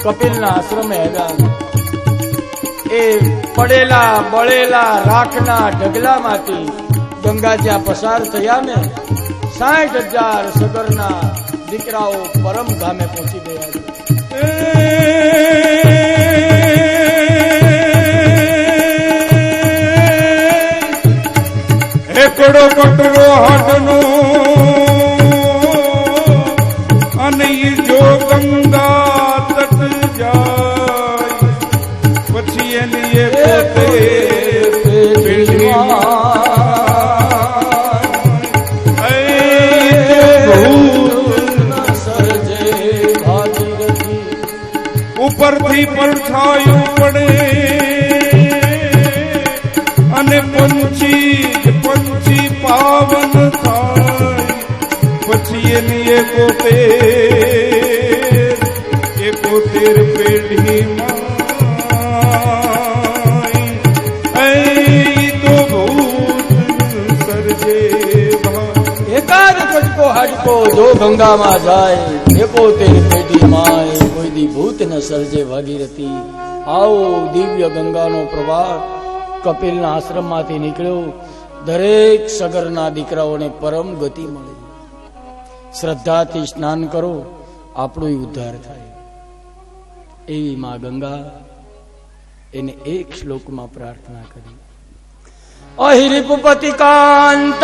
કપિલના આશ્રમે આવ્યા. એ પડેલા બળેલા રાખના ઢગલામાંથી ગંગા જ્યાં પસાર થયા ને 60,000 સગરના દીકરાઓ પરમ ધામે પહોંચી ગયા. એકડો કટરો હાડનો અને જો ગંગા તટ જાય પછી એની એ પોતે ઉપરથી પડછાયું પડે અને પંછી પાવન થાય પછી એની એકોતેર પેઢીમાં તો ભૂત સર્જે. એકાદ કટકો હાડકો જો ગંગામાં જાય 71 પેઢીમાં કોઈ દી ભૂત ન સર્જે ભાગીરથી. આવો દિવ્ય ગંગાનો પ્રવાહ કપિલના આશ્રમમાંથી નીકળ્યો. દરેક સગરના દીકરાઓને પરમ ગતિ મળે. શ્રદ્ધાથી સ્નાન કરો, આપણો ઉદ્ધાર થાય. એવી માં ગંગા એને એક શ્લોકમાં પ્રાર્થના કરી. અહિરિપુપતિ કાંત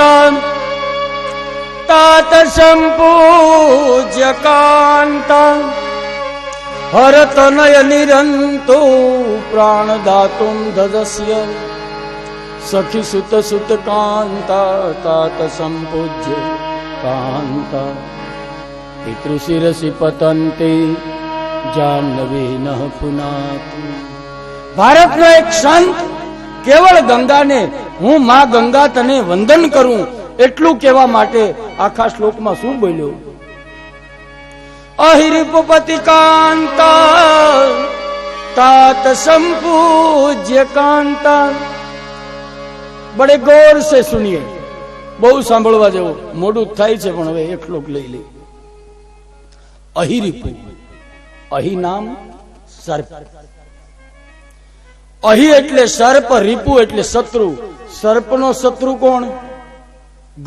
તાત સંપૂજ્ય કાંત હરતનય નિરંતો પ્રાણદાતુમ દદસ્ય સખી સુત સુત કાંતા તાત સંપૂજ્ય કાંતા પિતૃશિરસી પતંતે જાહ્નવીન પુનાતુ. ભારતનો એક સંત કેવળ ગંગાને હું માં ગંગા તને વંદન કરું એટલું કહેવા માટે આખા શ્લોકમાં શું બોલ્યો? अहिरिपुपति कांता तात संपूज्य कांता. बड़े गौर से सुनिए, बहु सांभळवा जेवो मोडું થાય છે પણ હવે એક શ્લોક લઈ લે. અહિરિપુ, અહી નામ સર્પ. અહી એટલે સર્પ, રીપુ એટલે શત્રુ. સર્પનો શત્રુ કોણ?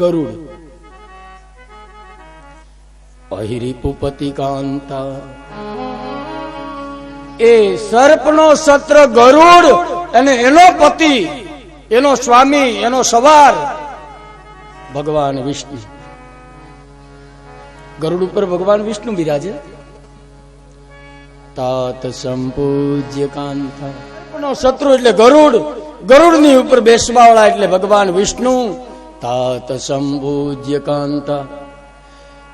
ગરુડ. અહિરિપુપતિ કાંતા, એ સર્પનો શત્ર ગરુડ અને એનો પતિ, એનો સ્વામી, એનો સવાર ભગવાન વિષ્ણુ. ગરુડ ઉપર ભગવાન વિષ્ણુ બિરાજે. તાત સંપૂજ્ય કાંતા, સર્પનો શત્રુ એટલે ગરુડ, ગરુડની ઉપર બેસવાવાળા એટલે ભગવાન વિષ્ણુ. તાત સંપૂજ્ય કાંતા,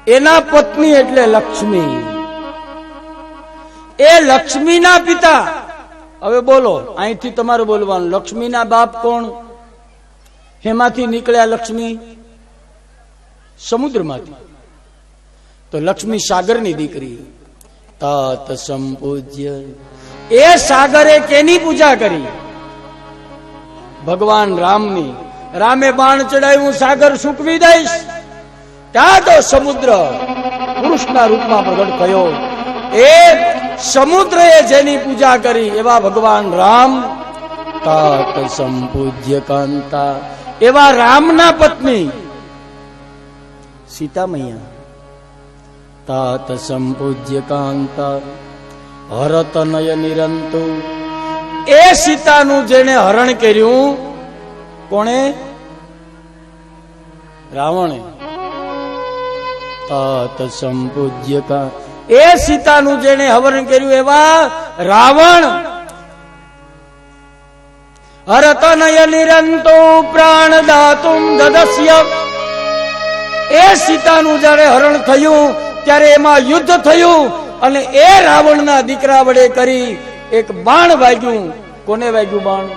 એના પત્ની એટલે લક્ષ્મી. એ લક્ષ્મીના પિતા. હવે બોલો, અહીંથી તમારે બોલવાનું. લક્ષ્મીના બાપ કોણ? હેમાંથી નીકળ્યા લક્ષ્મી? સમુદ્રમાંથી. તો લક્ષ્મી સાગરની દીકરી. તાત સંપૂજ્ય, એ સાગરે કેની પૂજા કરી? ભગવાન રામની. રામે બાણ ચડાવ્યું, સાગર સૂકવી દઈશ. ત્યાં તો સમુદ્ર પુરુષના રૂપમાં પ્રગટ થયો. એ સમુદ્રએ જેની પૂજા કરી એવા ભગવાન રામ. તાત સંપૂજ્ય કાંતા, એવા રામના પત્ની સીતા મૈયા. તાત સંપૂજ્ય કાંતા હરતનય નિરંતુ, એ સીતાનું જેને હરણ કર્યું, કોણે? રાવણે. તાત સંપૂજ્ય કા, એ સીતાનું જેને હરણ કર્યું એવા રાવણ. હરતનય નિરંતો પ્રાણદાતુમ દદસ્ય, એ સીતાનું જયારે હરણ થયું ત્યારે એમાં યુદ્ધ થયું અને એ રાવણના દીકરા વડે કરી એક બાણ વાગ્યું. કોને વાગ્યું બાણ?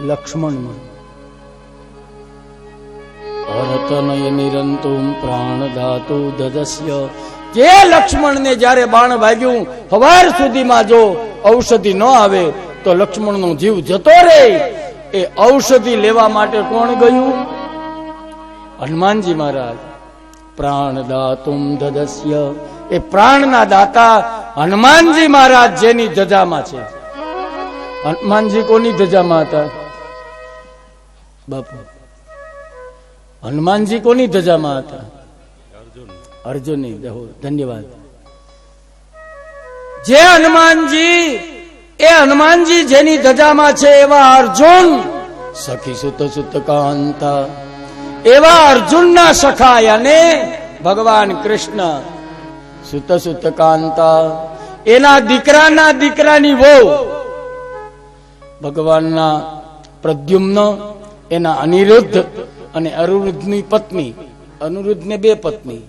લક્ષ્મણ. હરતનય નિરંતુમ પ્રાણદાતુ દદસ્ય, જે લક્ષ્મણને જયારે બાણ વાગ્યું, સવાર સુધીમાં જો ઔષધિ ન આવે તો લક્ષ્મણનો જીવ જતો રહે. એ ઔષધિ લેવા માટે કોણ ગયું? હનુમાનજી મહારાજ. પ્રાણદાતુમ દદસ્ય, એ પ્રાણના દાતા હનુમાનજી મહારાજ જેની ધજામાં છે. હનુમાનજી કોની ધજામાં હતા બાપુ? હનુમાનજી કોની ધજામાં હતા? અર્જુનની. ધન્યવાદ. જે હનુમાનજી જેની ધજામાં છે એવા અર્જુન સખી સુત સુત કાંતા, એવા અર્જુનના સખા અને ભગવાન કૃષ્ણ સુત સુત કાંતા, એના દીકરાના દીકરાની વહુ ભગવાનના પ્રદ્યુમ્ન, એના અનિરુદ્ધ અને અનિરુદ્ધની પત્ની. અનિરુદ્ધને 2 પત્ની,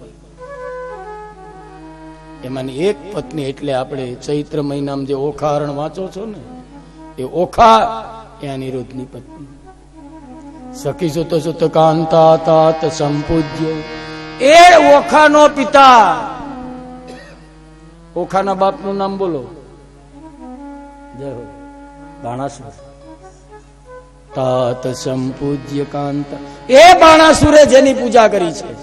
એમાંની એક પત્ની એટલે આપણે ચૈત્ર મહિનામાં જે ઓખાહરણ વાંચો છો ને, એ ઓખા એ અનિરુદ્ધની પત્ની. સખી સુત સુત કાંતા તાત સંપૂજ્ય, એ ઓખાનો પિતા. ઓખાના બાપનું નામ બોલો. જય હો. બાણાસુર. તાત સંપૂજ્ય કાંતા, એ બાણાસુરે જેની પૂજા કરી છે.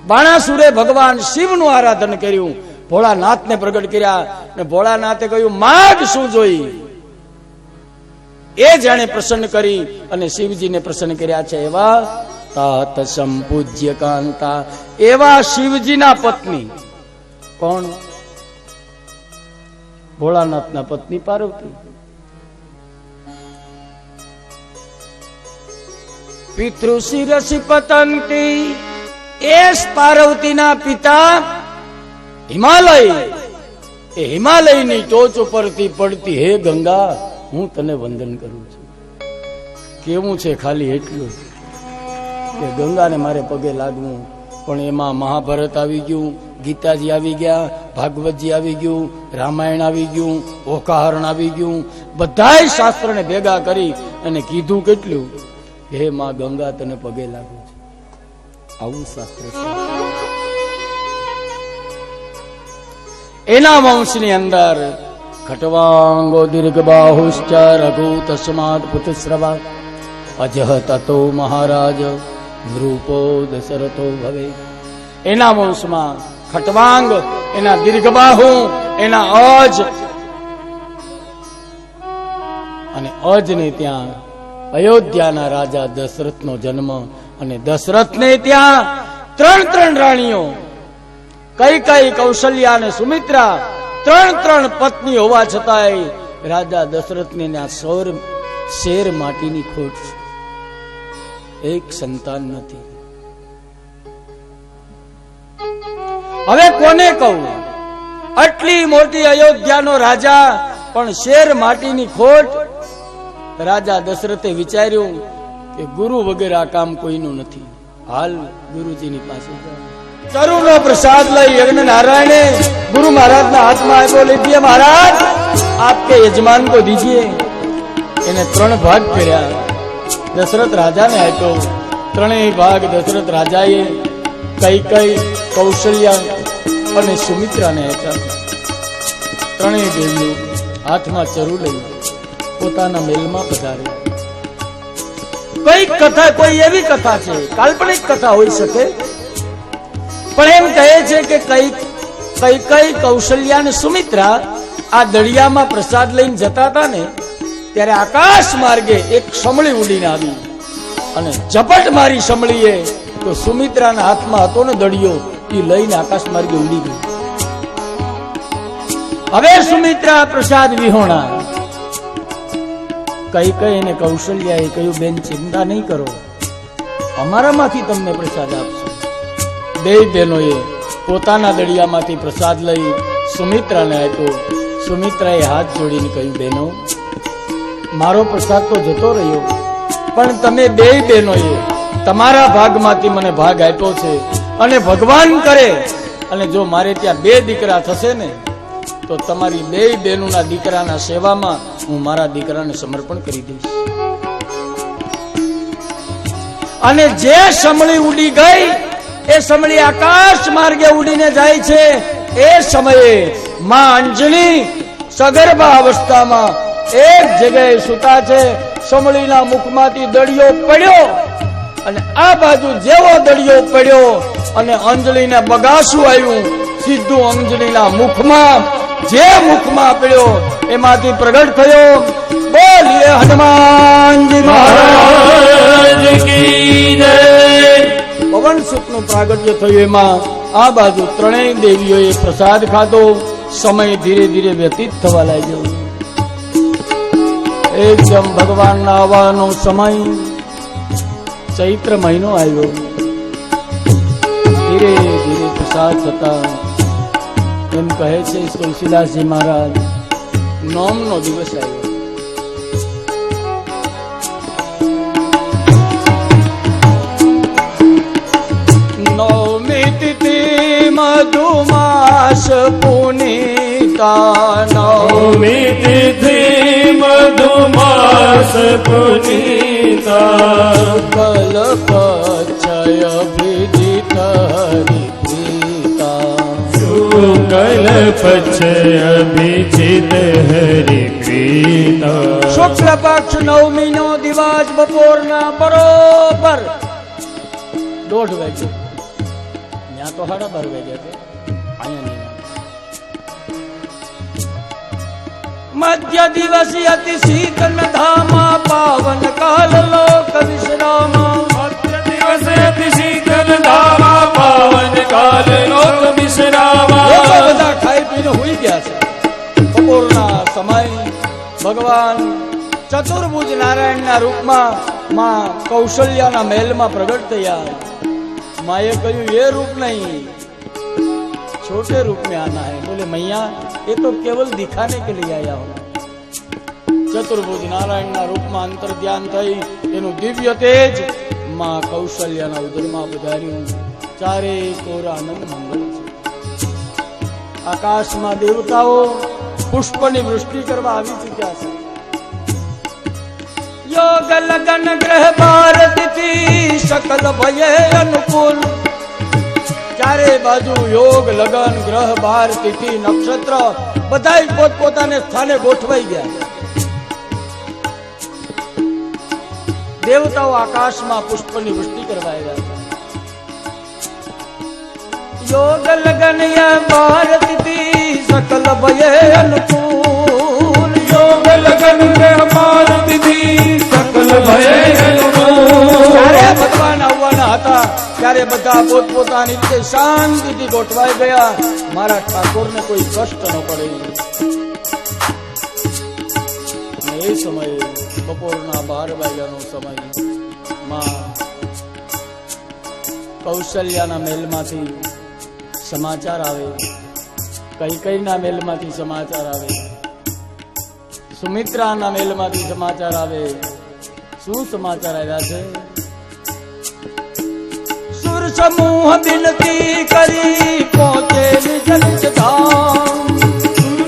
બાણાસુરે ભગવાન શિવનું આરાધન કર્યું, ભોળાનાથને પ્રગટ કર્યા, અને ભોળાનાથે કહ્યું માગ શું જોઈ, એ જાણે પ્રસન્ન કરી અને શિવજીને પ્રસન્ન કર્યા છે. એવા તાત સંપૂજ્ય કાંતા, એવા શિવજીના પત્ની. કોણ? ભોળાનાથના પત્ની પાર્વતી. પિતૃશિરસી પતંતી, એ પાર્વતીના પિતા હિમાલય, એ હિમાલયની ટોચ ઉપરથી પડતી હે ગંગા, હું તને વંદન કરું છું. કેવું છે ખાલી એટલું કે ગંગાને મારે પગે લાગવું. પણ એમાં મહાભારત આવી ગયું, ગીતાજી આવી ગયા, ભાગવતજી આવી ગયું, રામાયણ આવી ગયું, ઓખાહરણ આવી ગયું. બધાય શાસ્ત્રને ભેગા કરી અને કીધું કેટલું, હે માં ગંગા તને પગે લાગુ છું. આવું શાસ્ત્ર છે. એના વંશની અંદર ખટવાંગો દીર્ઘ બાહુશ્ચ રઘુ તસ્માદ પુત્રશ્રવા અજહ તતો મહારાજ નૃપો દશરથો ભવે. એના વંશમાં ખટવાંગ, એના દીર્ઘબાહુ, એના અજ, અને અજને ત્યાં અયોધ્યાના રાજા દશરથનો જન્મ. અને દશરથને ત્યાં 3 રાણીઓ, કૈકેયી, કૌશલ્યા અને સુમિત્રા, 3 પત્ની હોવા છતાંય રાજા દશરથને ત્યાં શેર માટીની ખોટ છે. એક સંતાન નથી. હવે કોને કહું? આટલી મોટી અયોધ્યાનો રાજા, પણ શેર માટીની ખોટ. રાજા દશરથે વિચાર્યું કે ગુરુ વગેરે આ કામ કોઈનું નથી. હાલ ગુરુજીની પાસે ચરુનો પ્રસાદ લઈ યજ્ઞ નારાયણે ગુરુ મહારાજના હાથમાં આપ્યો. લીધીએ મહારાજ આપકે યજમાન કો દીજીએ. એને 3 ભાગ કર્યા, દશરથ રાજાને આપ્યો. 3 ભાગ દશરથ રાજાએ કૈકેયી, કૌશલ્યા અને સુમિત્રાને આપ્યા. 3 દેવીઓ હાથમાં ચરુ લઈ પોતાના મહેલમાં પધારે. કઈક કથા, કોઈ એવી કથા છે, કાલ્પનિક કથા હોઈ શકે, પણ એમ કહે છે કે કૈકેયી, કૌશલ્યા અને સુમિત્રા આ દળિયામાં પ્રસાદ લઈને જતા હતા ને, ત્યારે આકાશ માર્ગે એક સમળી ઉડીને આવી અને ઝપટ મારી સમળીએ તો સુમિત્રાના હાથમાં હતો ને દળિયો, એ લઈને આકાશ માર્ગે ઉડી ગઈ. હવે સુમિત્રા પ્રસાદ વિહોણા. કૈકેયી અને કૌશલ્યાએ કહ્યું બેન ચિંતા નહીં કરો, અમારામાંથી તમને પ્રસાદ આપશું. 2 બહેનોએ પોતાના દળિયામાંથી પ્રસાદ લઈ સુમિત્રાને આપ્યો. સુમિત્રાએ હાથ જોડીને કહ્યું બહેનો, મારો પ્રસાદ તો જતો રહ્યો, પણ તમે 2 બહેનોએ તમારા ભાગમાંથી મને ભાગ આપ્યો છે. અને ભગવાન કરે અને જો મારે ત્યાં 2 દીકરા થશે ને, તો તમારી 2 બહેનોના દીકરાના સેવામાં હું મારા દીકરાને સમર્પણ કરી દઈશ. અને જે સમળી ઉડી ગઈ, એ સમળી આકાશ માર્ગે ઉડીને જાય છે. એ સમયે માં અંજની સગર્ભા અવસ્થામાં એક જગ્યાએ સુતા છે. સમળીના મુખમાંથી દળિયો પડ્યો અને આ બાજુ જેવો દળિયો પડ્યો અને અંજલિને બગાસું આવ્યું, સીધું અંજલિના મુખમાં, જે મુખમાં પડ્યો એમાંથી પ્રગટ થયો. બોલીએ હનુમાનજી મહારાજ કી જય. પવન સુખનું પ્રાગટ્ય થયું. એમાં આ બાજુ ત્રણેય દેવીઓએ પ્રસાદ ખાધો. સમય ધીરે ધીરે વ્યતીત થવા લાગ્યો. એકદમ ભગવાનના આવવાનો સમય, ચૈત્ર મહિનો આવ્યો. ધીરે ધીરે પ્રસાદ થતા એમ કહે છે તુલસીદાસજી મહારાજ, નોમનો દિવસ આવ્યો. નવમી તિથિ મધુમાસ પુનીતા. નવમી તિથિ મધુમાસ પુનીતા. કલ્પક્ષય વિદિત હરિપ્રીતા. કલ્પક્ષય અભિજીત હરિપ્રીતા. શુક્લ પક્ષ નવમી નો દિવસ બપોરના બરોબર 1:30 વાગ્યો. ત્યાં તો 12:30 વાગ્યા છે, અહીંયા નહીં. મધ્ય દિવસી અતિ શીતલ ધામા પાવન કાલ લોક વિશ્રામા. મધ્ય દિવસે અતિ શીતલ ધામા પાવન કાલ લોક વિશ્રામા. લોકો બધા ખાઈ પીને હુઈ ગયા છે. બપોરના સમય ભગવાન ચતુર્ભુજ નારાયણના રૂપમાં માં કૌશલ્યાના મહેલમાં પ્રગટ થયા. माए कहूं ये रूप नहीं, छोटे रूप में आना है. बोले मैया ये तो केवल दिखाने के लिए आया हूं. चतुर्भुज नारायण ना रूप में अंतर ध्यान थई एनु दिव्य तेज मां कौशल्याना उदरमा पधार्યું. चारे कोरा आनंद मंगल છે. આકાશમાં દેવતાઓ પુષ્પની વૃષ્ટિ કરવા આવી ચૂક્યા છે. योग लगन ग्रह भारती सकल भये अनुकूल. चारे बाजू योग लगन ग्रह बार तिथि नक्षत्र बधाई પોતપોતાને સ્થાને ગોઠવાઈ ગયા. દેવતાઓ આકાશમાં પુષ્પની વૃષ્ટિ કરવા આવ્યા. योग लगन बार तिथि सकल भये अनुकूल. योग लगन ग्रह भारती सकल ભય અનુકૂળ. જ્યારે ભગવાન આવવાના હતા ત્યારે બધા પોતપોતાની રીતે શાંતિથી ગોઠવાઈ ગયા. મારા ઠાકોરને કોઈ કષ્ટ ન પડે. અને એ સમયે બપોરના 12 વાગ્યાનો સમય માં કૌશલ્યાના મહેલમાંથી સમાચાર આવે. કૈકેયીના મહેલમાંથી સમાચાર આવે. સુમિત્રાના મહેલમાંથી સમાચાર આવે. શું સમાચાર આવ્યા છે? સુર સમૂહ વિનતી કરી પહોંચે નિજ નિજ ધામ.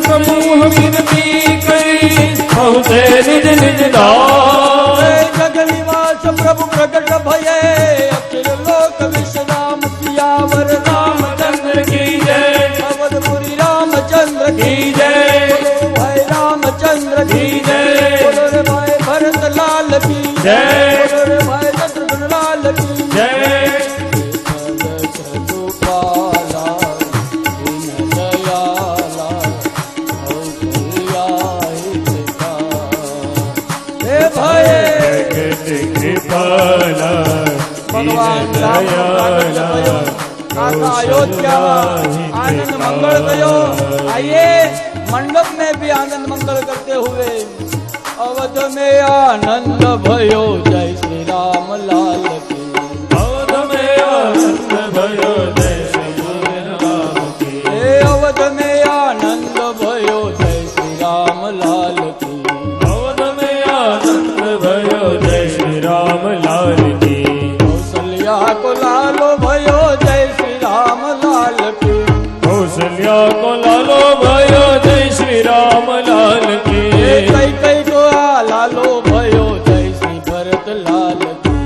સમૂહ વિનતી કરી પહોંચે નિજ નિજ ધામ. જગ નિવાસ પ્રભુ પ્રગટ ભયે અખિલ લોક વિશ્રામ. સિયાવર રામચંદ્ર કી જય. અવધપુરી રામચંદ્ર કી જય. ભાઈ રામચંદ્ર કી જય. ભાઈ ભરત લાલ કી જય. ભાઈ શત્રુઘ્ન લાલ કી જય. ભગવાન अयोध्या आनंद मंगल गयो. आइए मंडप में भी आनंद मंगल करते हुए अवध में आनंद भयो. जय श्री राम लाल की. अवध में आनंद भयो. जय श्री राम की. अवध में आनंद भयो. जय श्री राम लाल की. अवध में आनंद भयो. जय श्री राम लाल की. कौशल्या को लालो भयो. जय श्री राम लाल की. कौशल्या को लालो भयो. जय श्री राम लाल की. कैकेयी को लालो भयो. जय श्री भरत लाल की.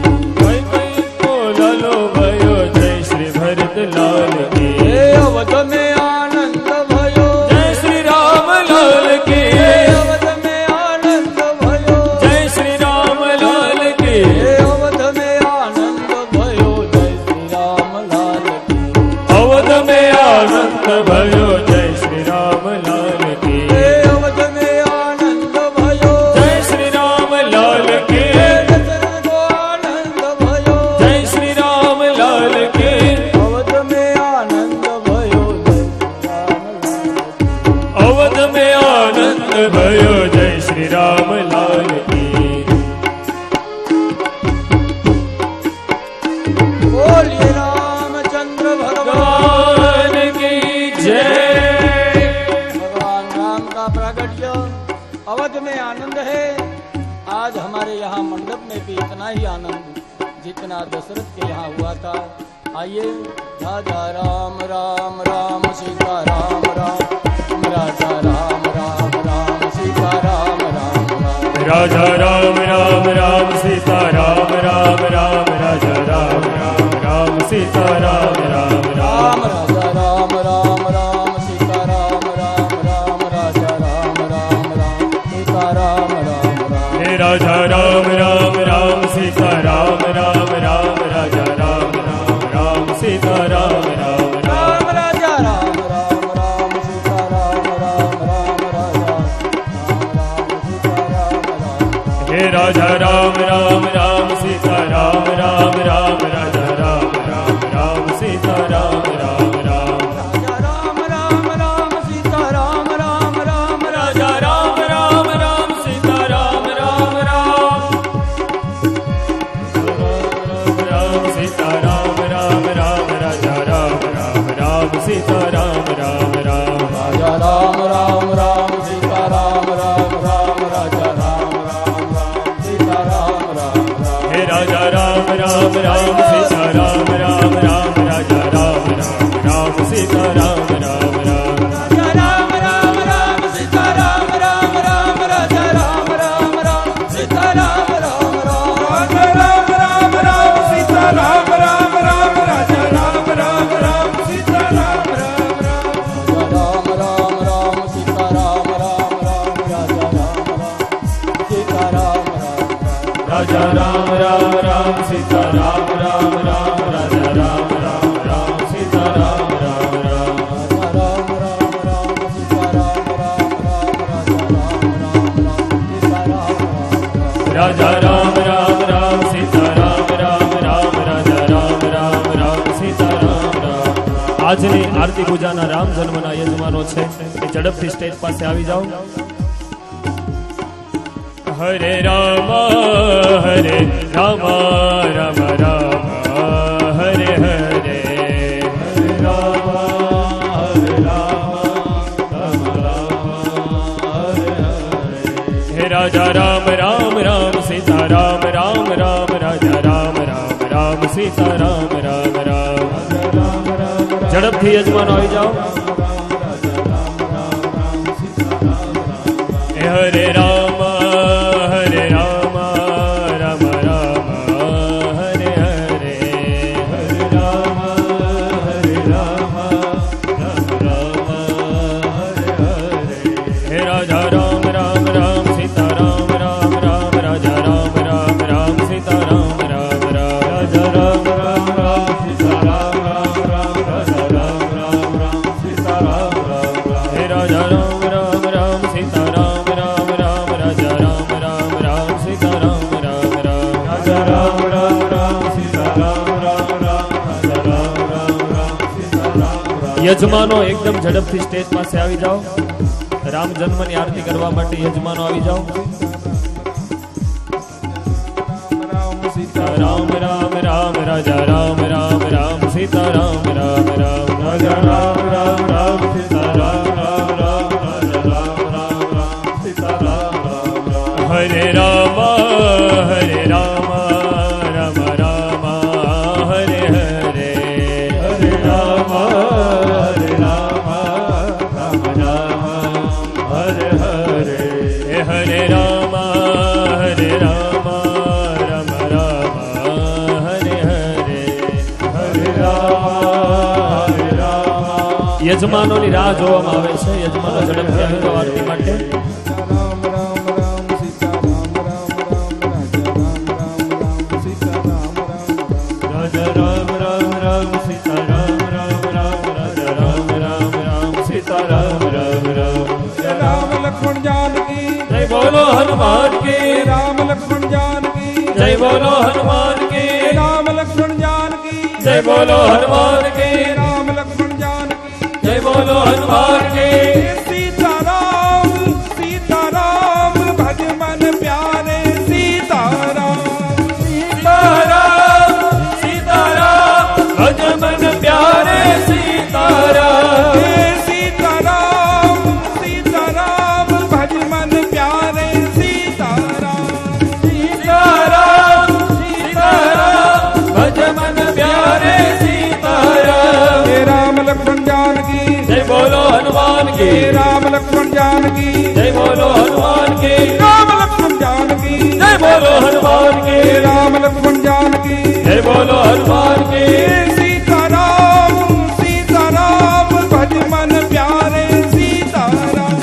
घड़िया अवध में आनंद है। आज हमारे यहाँ मंडप में भी इतना ही आनंद जितना दशरथ के यहाँ हुआ था। आइए राजा राम राम राम सीता राम राम राजा राम राम राम सीता राम राम राम राजा राम राम राम सीता राम राम राम राजा राम राम राम सीता राम राम राम राजा राम राम राम सीता राम राम राम राजा राम राम राम सीता राम राम राम हे राजा राम राम राम सीता राम राम राम राजा राम राम राम सीता राम राम राम राजा राम राम राम सीता राम राम राम राजा हे राजा राम राम राम सीता राम राम राम राजा राम राम राम सीता राम राम राम राजा राम राम राम सीता राम राम राम राजा राम राम राम सीता राम राम राम राम सीता राम राम राम राजा राम राम राम सीता राम राम राम राजा राम राम राम सीता राम राम राम राजा राम राम राम सीता राम राम राम हे राजा राम राम राम सीता राम राम राम राजा राम राम राम सीता राम राम राम राजा राम राम राम सीता राम राम राम राजा राम राम राम सीता राम राम राम राम राम राम सीता राम राम राम राजा राम राम राम सीता राम राम राम राम राम सीता राम राम राम राजा राम राम सीता राम राम राजा राम राम राम सीता राम राम राम राजा राम राम राम सीता राम राम राम राम राम राम सीता राम राम राम राजा राम राम राम सीता राम राम राम राजा राम राम राम सीता राम राम આજની આરતી પૂજાના રામ જન્મના યજમાનો છે એ ઝડપથી સ્ટેજ પાસે આવી જાઓ. હરે રામ રામ રામ હરે હરે હરે રામ હે રાજા રામ રામ રામ સીતા રામ રામ રામ રાજા રામ રામ રામ સીતા રામ રામ રામ ઝડપથી યજમાનો આવી જાઓ. હરે રામ રામ રામ હરે હરે હરે રામ રામ હરે હરે હે રાજા રામ રામ રામ સીતા રામ રામ રામ રાજા રામ રામ રામ સીતા રામ રામ રામ રાજા રામ રામ રામ સીતા રામ રામ રામ રાજા રામ રામ રામ સીતા રામ રામ રામ હે રાજા રામ રામ રામ સીતા રામ રામ રામ રાજા રામ રામ રામ સીતા રામ રામ રામ રાજા રામ રામ રામ સીતા રામ રામ રામ રાજા રામ રામ રામ સીતા રામ રામ. યજમાનો એકદમ ઝડપથી સ્ટેજ પાસે આવી જાઓ. રામ જન્મની આરતી કરવા માટે યજમાનો આવી જાઓ. રામ રામ રામ રાજા રામ રામ રામ સીતા રામ રામ રામ રાજા રામ રામ રામ સીતા રામ રામ રામ રાજા રામ રામ રામ સીતા રામ રામ રામ હરે રામ રામ રામ હરે હરે હરે રામ રામ હરે હરે હરે રામ રામ રામ હરે હરે હરે રામ. યજમાનોની રાહ જોવામાં આવે છે. યજમાનો ઝડપથી આવી જાઓ આરતી માટે. રામ રામ રામ સીતા રામ રામ રામ રાજા રામ રામ રામ રાજા રામ રામ રામ સીતા રામ રામ રામ રાજા રામ રામ રામ સીતા રામ રામ રામ. राम लक्ष्मण जानकी जय बोलो हनुमान की राम लक्ष्मण जानकी जय बोलो हनुमान की राम लक्ष्मण जानकी जय बोलो हनुमान की राम लक्ष्मण जानकी जय बोलो हनुमान की सीताराम सीताराम भज मन प्यारे सीताराम सीताराम सीताराम भज मन प्यारे सीताराम सीताराम सीताराम राम लक्ष्मण जानकी जय बोलो हनुमान की राम लक्ष्मण जानकी जय बोलो हनुमान की राम लक्ष्मण जानकी जय बोलो हनुमान की सीताराम सीताराम भज मन प्यारे सीताराम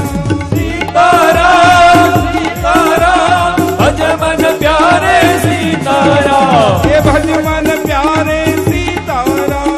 सीताराम सीताराम भज मन प्यारे सीताराम ये भज मन प्यारे सीताराम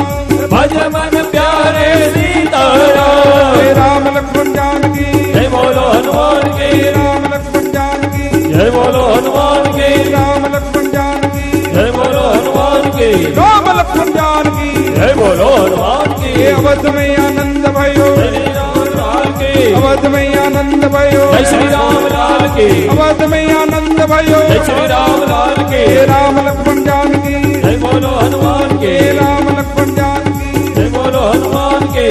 भज मन प्यारे सीताराम हे राम लक्ष्मण जानकी जय बोलो हनुमान की राम लक्ष्मण जानकी जय बोलो हनुमान की राम लक्ष्मण जानकी जय बोलो हनुमान की राम लक्ष्मण जानकी जय बोलो हनुमान की ये अवध में आनंद भयो जय श्री राम लाल की अवध में आनंद भयो जय श्री राम लाल की अवध में आनंद भयो जय श्री राम लाल की हे राम लक्ष्मण जानकी जय बोलो हनुमान की हे राम लक्ष्मण जानकी जय बोलो हनुमान की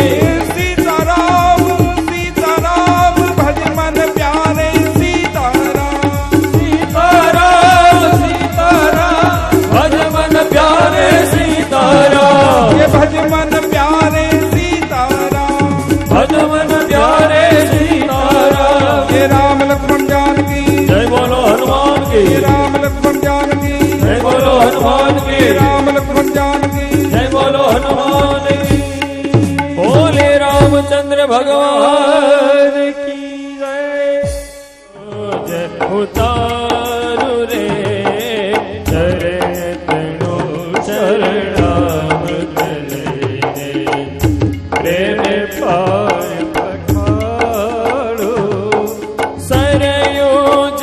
सीताराम सीताराम भज मन प्यारे सीताराम सीताराम सीताराम भज मन प्यारे सीताराम ये भज मन प्यारे सीताराम भज मन प्यारे सीताराम हे राम लक्ष्मण जानकी जय बोलो हनुमान की हे राम लक्ष्मण जानकी जय बोलो हनुमान की हे राम लक्ष्मण जानकी जय बोलो हनुमान की बोले रामचंद्र भगवान की जय उतारू रे चरणो शरणागत लेने प्रेम पाय पखाड़ो सरयू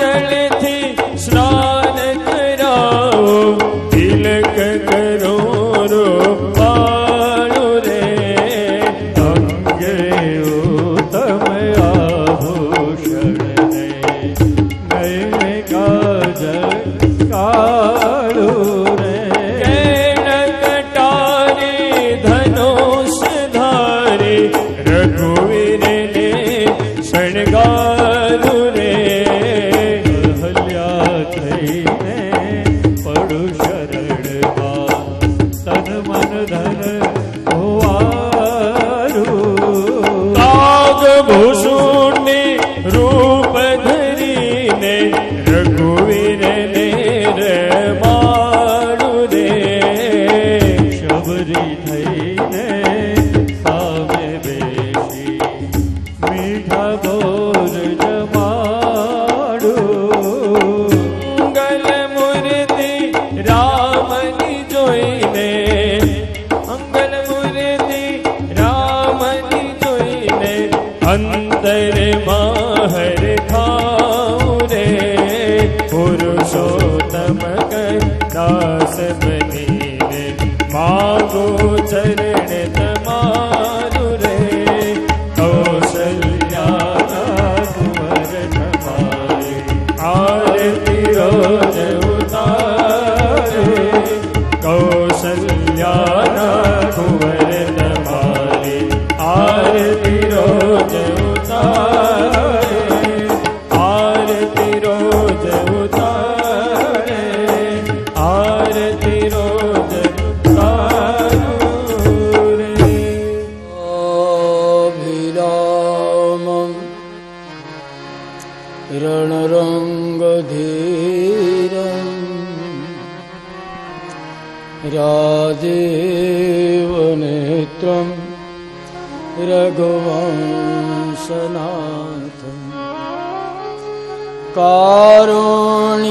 जल थी स्नान कराओ तिलक करो रो पाड़ो रे अंगे उत्तम आभूषण नयन काजल काड़ो रे कटारी धनुष धारी रघुवीर ने शृंगारु रे हल्या थईने पड़ु शरण तन मन धन होवारू काग भूषुणी रूप धरीने रघुवीर ने रमाडु रे शबरी थईने सामे बेसी मीठा बोल जमाडू मंगल मूर्ति रामनी जोईने मंगल मूर्ति रामनी जोईने अंतर माहर खाऊ रे पुरुषोत्तम दास बनीने मागो चरण तमारु रे कौशल्या कुंवर धमारे आरती रोज उतारे कौशल्या कुंवर धमारे आरती रोज उतारे आरती रोज उतारे आरती रोज उतारे अभिरामं रणरङ्गधीरम् राजेवनेत्रं रघुवंशनाथम्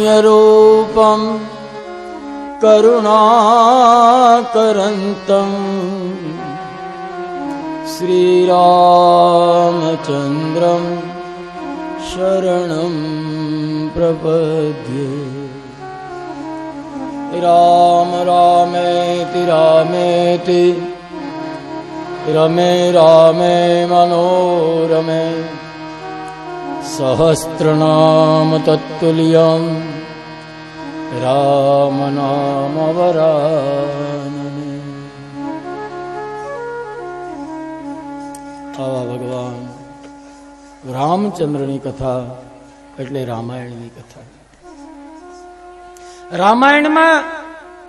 कारुण्यरूपं करुणाकरन्तम् श्रीरामचन्द्रं शरणं प्रपद्ये राम रामेति रामेति रमे रामे मनोरमे सहस्रनाम तत्तुल्यं राम नाम वरानने। આવા ભગવાન રામચંદ્રની કથા એટલે રામાયણની કથા. રામાયણમાં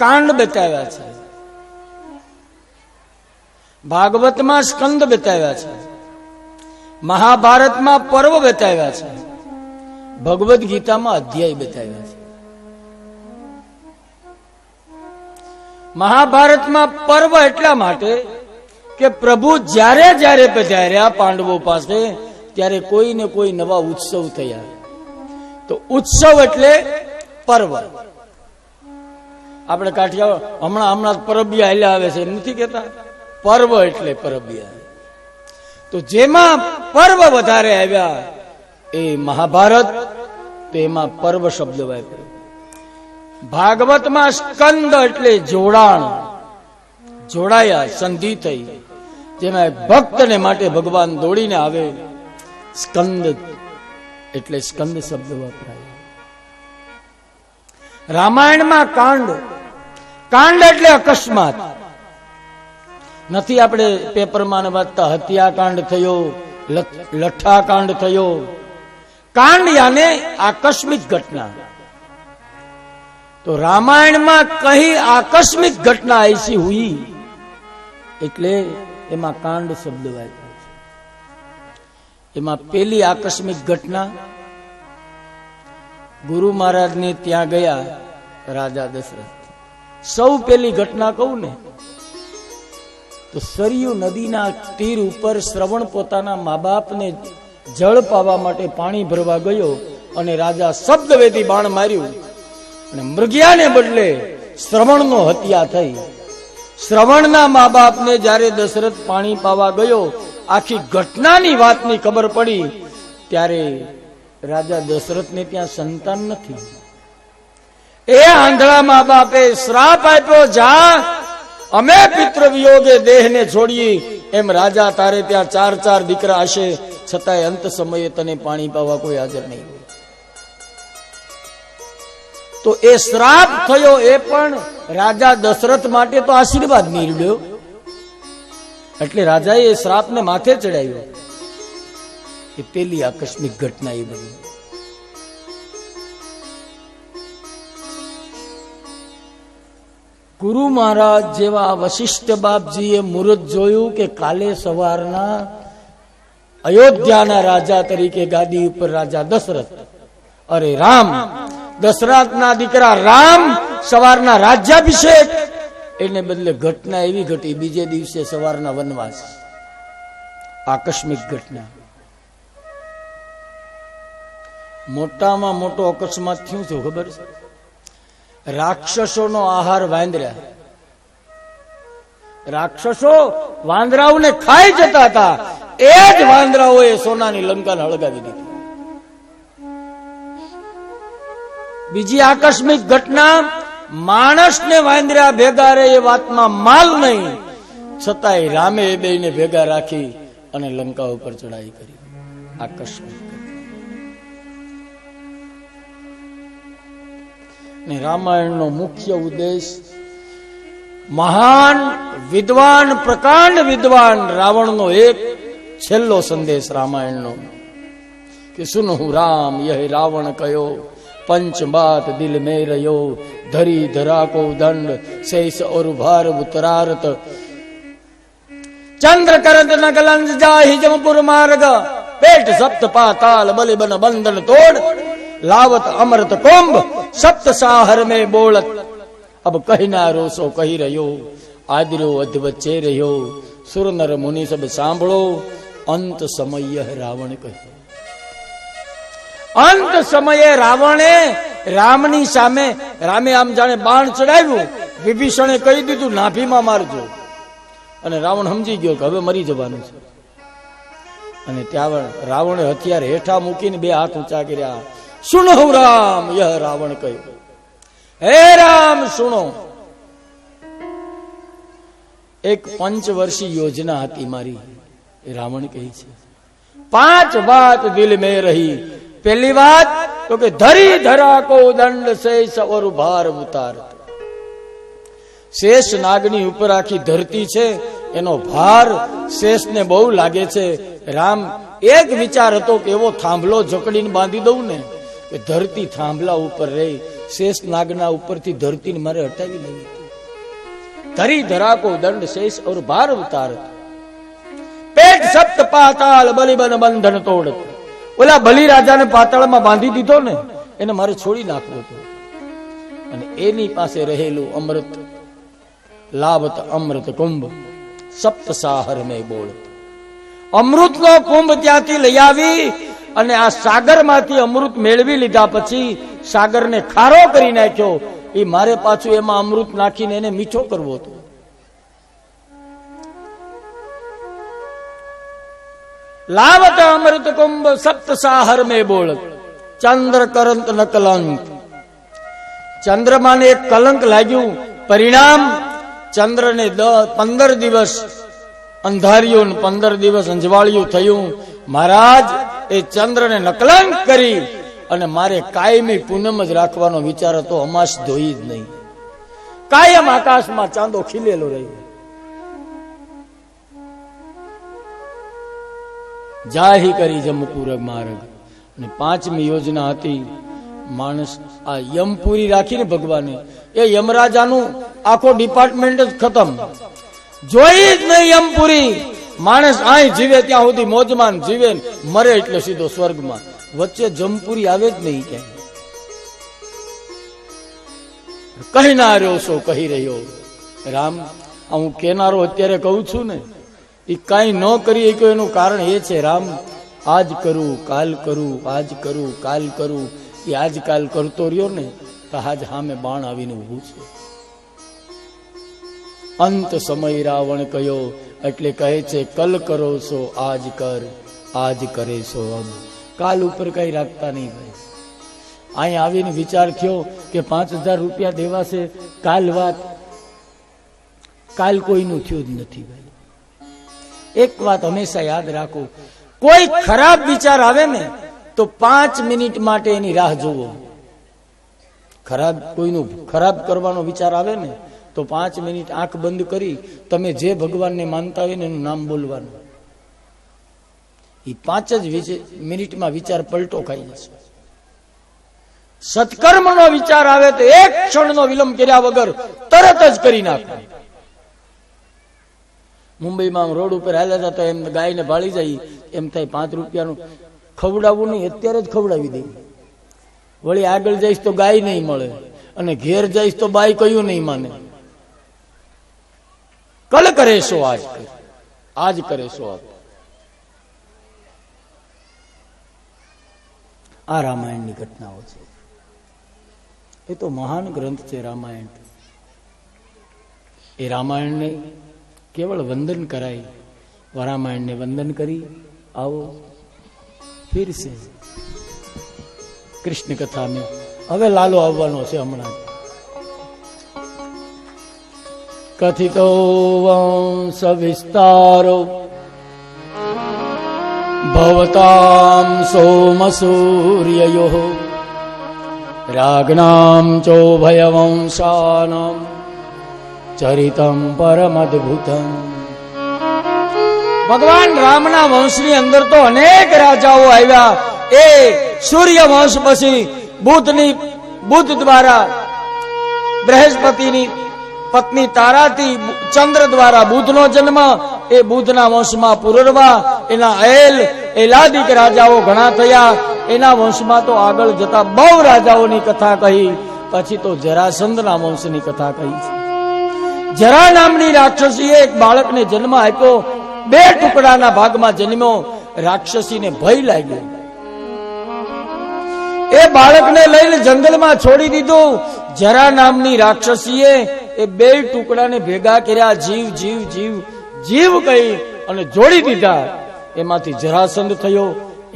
કાંડ બતાવ્યા છે, ભાગવતમાં સ્કંદ બતાવ્યા છે, મહાભારતમાં પર્વ બતાવ્યા છે, ભગવદ્ ગીતામાં અધ્યાય બતાવ્યા છે. મહાભારતમાં પર્વ એટલા માટે કે પ્રભુ જ્યારે જ્યારે પધાર્યા પાંડવો પાસે ત્યારે કોઈ ને કોઈ નવા ઉત્સવ થયા. તો ઉત્સવ એટલે પર્વ. આપણે કાઠિયાવાડ હમણાં પરબિયા હાલ્યા આવે છે, નથી કેતા? પર્વ એટલે પરબિયા. તો જેમાં પર્વ વધારે આવ્યા એ મહાભારત, તો એમાં પર્વ શબ્દ વાપર્યો. ભાગવતમાં સ્કંદ એટલે જોડાણ, જોડાયા, સંધિ થઈ, જેમાં ભક્તને માટે ભગવાન દોડીને આવે. સ્કંદ એટલે સ્કંદ શબ્દ વપરાય. રામાયણમાં કાંડ, કાંડ એટલે અકસ્માત. નથી આપણે પેપરમાં વાંચતા હત્યાકાંડ થયો, લઠ્ઠાકાંડ થયો. કાંડ યાને આકસ્મિક ઘટના. તો રામાયણમાં કहीं આકસ્મિક घटना ऐसी हुई એટલે એમાં કાંડ શબ્દ વાપર્યો છે. એમાં પેલી આકસ્મિક ઘટના, ગુરુ મહારાજ ને ત્યાં ગયા રાજા દશરથ. સૌ પેલી ઘટના કહું ને તો સરયુ નદીના તીર ઉપર શ્રવણ પોતાના મા બાપને જળ પાવા માટે પાણી ભરવા ગયો અને રાજા શબ્દવેદી બાણ માર્યું અને મૃગયાને બદલે શ્રવણનો હત્યા થઈ. શ્રવણના મા બાપને જ્યારે દશરથ પાણી પાવા ગયો, આખી ઘટનાની વાતની ખબર પડી, ત્યારે રાજા દશરથને ત્યાં સંતાન નથી. એ આંધળા મા બાપે શ્રાપ આપ્યો, જા અમે પિતૃ વિયોગે દેહને છોડીએ. એમ રાજા તારે ત્યાં 4 દીકરા હશે, છતાંય અંત સમયે તને પાણી પાવા કોઈ હાજર નહીં. તો એ શ્રાપ થયો એ પણ રાજા દશરથ માટે તો આશીર્વાદ નીવડ્યો. એટલે રાજાએ એ શ્રાપને માથે ચડાવ્યો. એ પેલી આકસ્મિક ઘટના એ બની. ગુરુ મહારાજ જેવા વશિષ્ઠ બાપજીએ મુહૂર્ત જોયું કે કાલે સવારના અયોધ્યાના રાજા તરીકે ગાદી ઉપર રાજા દશરથ, અરે રામ, દશરથના દીકરા રામ સવારના રાજ્યાભિષેક. એને બદલે ઘટના એવી ઘટી, બીજે દિવસે સવારના વનવાસ. આકસ્મિક ઘટના. મોટામાં મોટો અકસ્માત થયું છે ખબર છે? રાક્ષસોનો આહાર વાંદરા. રાક્ષસો વાંદરાઓને ખાઈ જતા હતા, એ જ વાંદરાઓએ સોનાની લંકાને હળગાવી દીધી. બીજી આકસ્મિક ઘટના, માણસને વાંદરા ભેગા રહે એ વાતમાં માલ નહીં, છતાંય રામે એ બેયને ભેગા રાખી અને લંકા ઉપર ચડાઈ કરી. આકસ્મિક. રામાયણનો મુખ્ય ઉદ્દેશ, મહાન વિદ્વાન, પ્રકાંડ વિદ્વાન રાવણનો એક છેલ્લો સંદેશ રામાયણનો કે સુનહુ રામ યહ રાવણ કયો, पंच बात दिल में रयो, धरी धरा को दंड शेष और भार उतरारत, चंद्र करत नगलंज जाहि जमपुर मार्ग, पेट सप्त पाताल बलि बन बंधन तोड़, लावत अमृत कुंभ सप्त साहर में बोलत, अब कही ना रोसो कही रहो, आदरो अध बच्चे रहो, सुर नर मुनि सब सांभळो, अंत समय रावण कहो. અંત સમયે રાવણે રામની સામે, રામે આમ જાણે બાણ ચડાવ્યું, વિભીષણે કહી દીધું નાભીમાં મારજો, અને રાવણ સમજી ગયો કે હવે મરી જવાનું છે. અને ત્યાં રાવણે હથિયાર હેઠા મૂકીને 2 હાથ ઊંચા કર્યા. સુનો રામ યહ રાવણ કહ્યું, હે રામ સુનો. એક 5 વર્ષી યોજના હતી મારી, રાવણ કહી છે. 5 बात दिल में रही. पहली बात तो कि धरी धरा को दंड शेष और भार उतार. शेष नागनी ઉપર આખી ધરતી છે, એનો ભાર શેષને બહુ લાગે છે. રામ એક વિચાર હતો કે એવો થાંભલો જકડીને બાંધી દઉં ને કે ધરતી થાંભલા ઉપર રહે, શેષ નાગના ઉપરથી ધરતીને મારે હટાવી લેવી. ધરી ધરા કો દંડ शेष और भार उतार, पेट એક સપ્ત પાતાળ બલિબન બંધન તોડ. ઓલા બલિ રાજાને પાતાળમાં બાંધી દીધો ને, એને મારે છોડી નાખવો હતો. અને એની પાસે રહેલું અમૃત લાભત અમૃત કુંભ સપ્ત સાહર મેં બોલ. અમૃતનો કુંભ ત્યાંથી લઈ આવી અને આ સાગરમાંથી અમૃત મેળવી લીધા પછી સાગરને ખારો કરી નાખ્યો. એ મારે પાછું એમાં અમૃત નાખીને એને મીઠો કરવો હતો. લાવત અમૃત કુંભ સપ્ત સાહર મેં બોલ. ચંદ્ર કરંત ન કલંક. ચંદ્રમાને એક કલંક લાગ્યું. પરિણામ ચંદ્રને 15 દિવસ અંધાર્યું, 15 દિવસ અંજવાળિયું થયું. મહારાજ એ ચંદ્રને નકલંક કરી અને મારે કાયમી પૂનમ જ રાખવાનો વિચાર હતો. અમાસ ધોઈ જ નહીં, કાયમ આકાશમાં ચાંદો ખીલેલો રહ્યો. જાહી કરી જમપુર માર્ગ. અને 5મી યોજના હતી, માણસ આ યમપુરી રાખીને ભગવાને એ યમરાજાનું આખો ડિપાર્ટમેન્ટ જ ખતમ. જોઈ જ નહીં યમપુરી. માણસ અહીં જીવે ત્યાં સુધી મોજમાન જીવે, મરે એટલે સીધો સ્વર્ગમાં. વચ્ચે જમપુરી આવે જ નહીં ક્યાંય. કહી ના રહ્યો છો કહી રહ્યો રામ. હું કેનારો અત્યારે કહું છું ને, એ કઈ ન કરી શક્યો એનું કારણ એ છે રામ, આજ કરું કાલ કરું, આજ કરું કાલ કરું. એ આજકાલ કરતો રહ્યો ને તો આજ સામે બાણ આવીને ઉભું છે. અંત સમય રાવણ કયો એટલે કહે છે કલ કરો છો આજ કર, આજ કરે છો અબ. કાલ ઉપર કઈ રાખતા નહીં ભાઈ. અહીં આવીને વિચાર થયો કે 5000 રૂપિયા દેવાશે. કાલ વાત, કાલ કોઈનું થયું જ નથી ભાઈ. એક વાત હંમેશા યાદ રાખો, કોઈ ખરાબ વિચાર આવે ને તો 5 મિનિટ માટે એની રાહ જોવો. કોઈનું ખરાબ કરવાનો વિચાર આવે ને તો 5 મિનિટ આંખ બંધ કરી તમે જે ભગવાનને માનતા હોય ને એનું નામ બોલવાનું. એ 5 જ મિનિટમાં વિચાર પલટો ખાઈ જશે. સત્કર્મનો વિચાર આવે તો એક ક્ષણનો વિલંબ કર્યા વગર તરત જ કરી નાખો. મુંબઈમાં રોડ ઉપર હાલ્યા હતા એમ ગાયને ભાળી જાય, એમ થાય 5 રૂપિયાનું ખવડાવવું નહીં, અત્યારે જ ખવડાવી દે. વળી આગળ જઈશ તો ગાય નહીં મળે, અને ઘેર જઈશ તો બાઈ કયું નહીં માને. કલ કરે સો આજ, આજ કરે સો આપ. આ રામાયણની ઘટનાઓ છે. એ તો મહાન ગ્રંથ છે રામાયણ. એ રામાયણને કેવળ વંદન કરાય. રામાયણને વંદન કરી આવો ફિર સે કૃષ્ણ કથા મેં. હવે લાલો આવવાનો છે હમણાં. કથિતો વંશ વિસ્તારો ભવતામ સોમ સૂર્યયો રાજ્ઞામ ચોભયવંશાનામ ચરિતમ પરમદ્ભુતમ. ભગવાન રામના વંશની અંદર તો અનેક રાજાઓ આવ્યા. એ સૂર્ય વંશ પછી બુધ દ્વારા બૃહસ્પતિની પત્ની તારાથી ચંદ્ર દ્વારા બુધનો જન્મ. એ બુધના વંશમાં પુરરવા, એના એલાદિક રાજાઓ ઘણા થયા. એના વંશમાં તો આગળ જતા બહુ રાજાઓની કથા કહી. પછી તો જરાસંધના વંશની કથા કહી છે. જરા નામની રાક્ષસીએ એક બાળકને જન્મ આપ્યો. 2 ટુકડાના ભાગમાં જન્મ્યો. રાક્ષસીને ભય લાગ્યો. એ બાળકને લઈને જંગલમાં છોડી દીધું. જરા નામની રાક્ષસીએ એ 2 ટુકડાને ભેગા કર્યા. જીવ જીવ જીવ જીવ કહી અને જોડી દીધા. એમાંથી જરાસંધ થયો.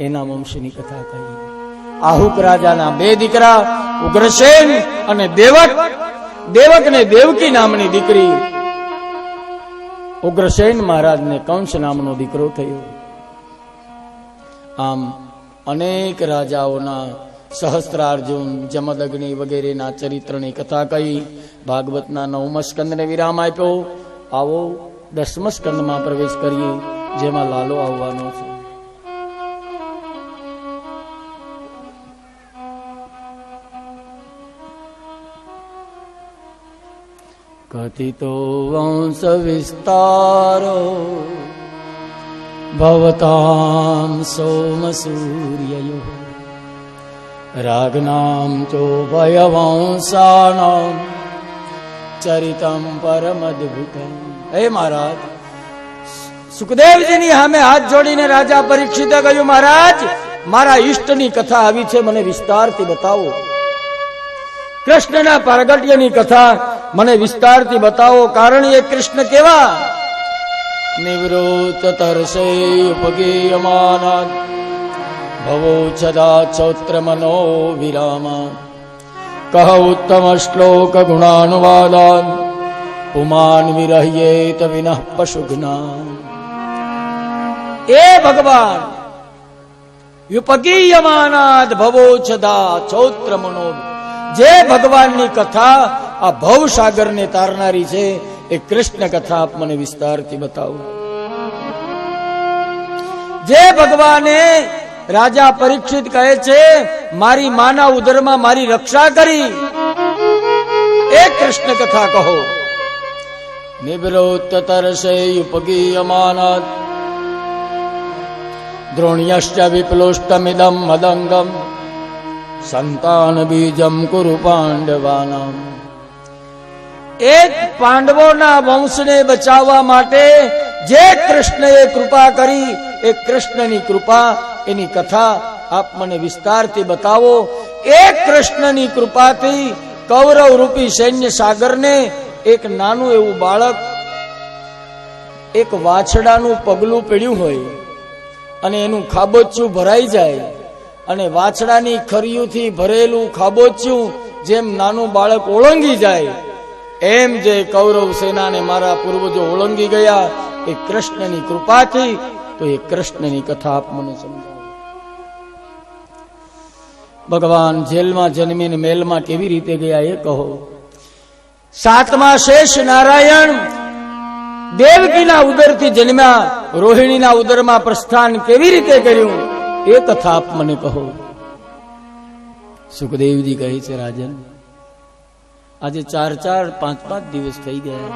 એના વંશની કથા કહી. આહુક રાજાના 2 દીકરા ઉગ્રસેન અને દેવક. દેવક ને દેવકી નામની દીકરી. ઉગ્રસેન મહારાજને કંસ નામનો દીકરો થયો. આમ અનેક રાજાઓના સહસ્ત્રાર્જુન, જમદગ્નિ વગેરેના ચરિત્રની કથા કહી. ભાગવતના 9મા સ્કંદને વિરામ આપ્યો. આવો 10મા સ્કંદમાં પ્રવેશ કરીએ, જેમાં લાલો આવવાનો છે. કથિતો વંશ વિસ્તારો ભવતામ સોમસૂર્યયો રાગનામ ચોભયવંસાનામ ચરિતમ પરમદ્ભુતમ. હે મહારાજ, સુખદેવજીની સામે હાથ જોડીને રાજા પરીક્ષિતે કહ્યું, મહારાજ મારા ઈષ્ટની કથા આવી છે, મને વિસ્તારથી બતાવો. કૃષ્ણના પ્રાગટ્યની કથા મને વિસ્તારથી બતાવો. કારણ એ કૃષ્ણ કેવા? નિવૃત્ત તરસે ઉપગીયમાનાન ભવો છદા ચૌત્ર મનો વિરામા કહ ઉત્તમ શ્લોક ગુણાનુવાદાન પુમાન વિરહ્યેત વિનઃ પશુઘ્નાન. એ ભગવાન યુપગીયમાનાદ ભવો છદા ચૌત્ર મનો, જે ભગવાનની કથા આ ભવસાગરને તારનારી છે એ કૃષ્ણ કથા આપ મને વિસ્તારથી બતાવો. જે ભગવાને રાજા પરીક્ષિત કહે છે મારી માના ઉદરમાં મારી રક્ષા કરી, એ કૃષ્ણ કથા કહો. નિવૃત્ત તરસે ઉપગીયમાનાદ દ્રોણ્યશ્ચ વિપ્લુષ્ટમિદમ મદંગમ સંતાન બીજમ કુરુ પાંડવાનામ. એ પાંડવોના વંશને બચાવવા માટે જે કૃષ્ણએ કૃપા કરી, એ કૃષ્ણની કૃપા, એની કથા આપ મને વિસ્તારથી બતાવો. એ કૃષ્ણની કૃપાથી કૌરવ રૂપી સૈન્ય સાગરને એક નાનું એવું બાળક એક વાછડાનું પગલું પડ્યું હોય અને એનું ખાબોચિયું ભરાઈ જાય, અને વાછડાની ખરીયુંથી ભરેલું ખાબોચિયું જેમ નાનું બાળક ઓળંગી જાય, એમ જે કૌરવ સેનાને મારા પૂર્વજો ઓળંગી ગયા એ કૃષ્ણની કૃપાથી. તો એ કૃષ્ણની કથા આપ મને સમજાવો. ભગવાન જેલમાં જન્મીને મેલમાં કેવી રીતે ગયા એ કહો. સાતમા શેષ નારાયણ દેવકીના ઉદરથી જન્મ્યા, રોહિણીના ઉદરમાં પ્રસ્થાન કેવી રીતે કર્યું એ કથા આપ મને કહો. સુખદેવજી કહે છે, રાજન આજે 4-5 દિવસ થઈ ગયા,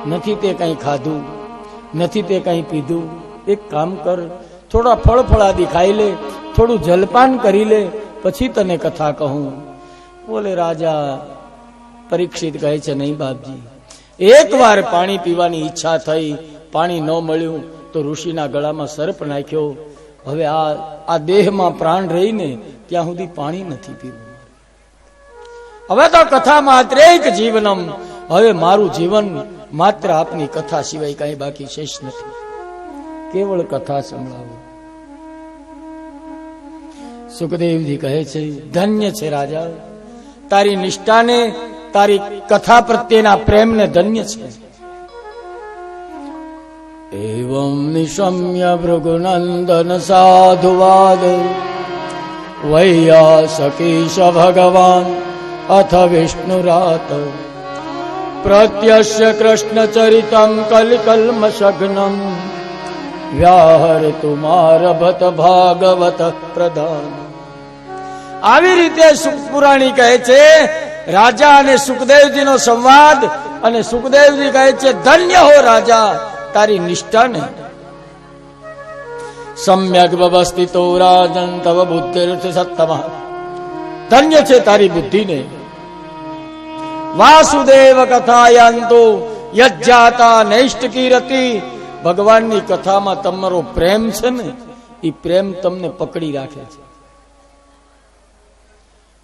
નથી તે કઈ ખાધું, નથી તે કઈ પીધું. એક કામ કર, થોડા ફળ ફળાદી ખાઈ લે, થોડું જલપાન કરી લે, પછી તને કથા કહું. બોલે રાજા પરીક્ષિત કહે છે, નહીં બાપજી, એકવાર પાણી પીવાની ઈચ્છા થઈ, પાણી ન મળ્યું તો ઋષિના ગળામાં સર્પ નાખ્યો. હવે આ દેહમાં પ્રાણ રહીને ત્યાં સુધી પાણી નથી પીવું. હવે તો કથા માત્ર એક જીવનમ, હવે મારું જીવન માત્ર આપની કથા સિવાય કઈ બાકી શેષ નથી, કેવળ કથા સંભળાવો. સુખદેવજી કહે છે, ધન્ય છે રાજા, તારી નિષ્ઠાને, તારી કથા પ્રત્યેના પ્રેમને ધન્ય છે. એવં નિશમ્ય ભૃગુનંદન સાધુવાદ વૈયાસકીશ ભગવાન અથ વિષ્ણુરાત પ્રત્યસ્ય કૃષ્ણ ચરિતમ કલકલ્મશગ્નમ વ્યાહરતુ મારભત ભાગવત પ્રધાન. આવી રીતે પુરાણી કહે છે રાજા અને સુખદેવજીનો સંવાદ, અને સુખદેવજી કહે છે, ધન્ય હો રાજા તારી નિષ્ઠાને. સમ્યક વ્યવસ્થિતો રાજન તવ બુદ્ધિર્થ સત્તમ, ધન્ય છે તારી બુદ્ધિને. વાસુદેવ કથાયંતો યજ્જાતા નૈષ્ઠકીરતી, ભગવાનની કથામાં તમારો પ્રેમ છે ને, એ પ્રેમ તમને પકડી રાખે છે.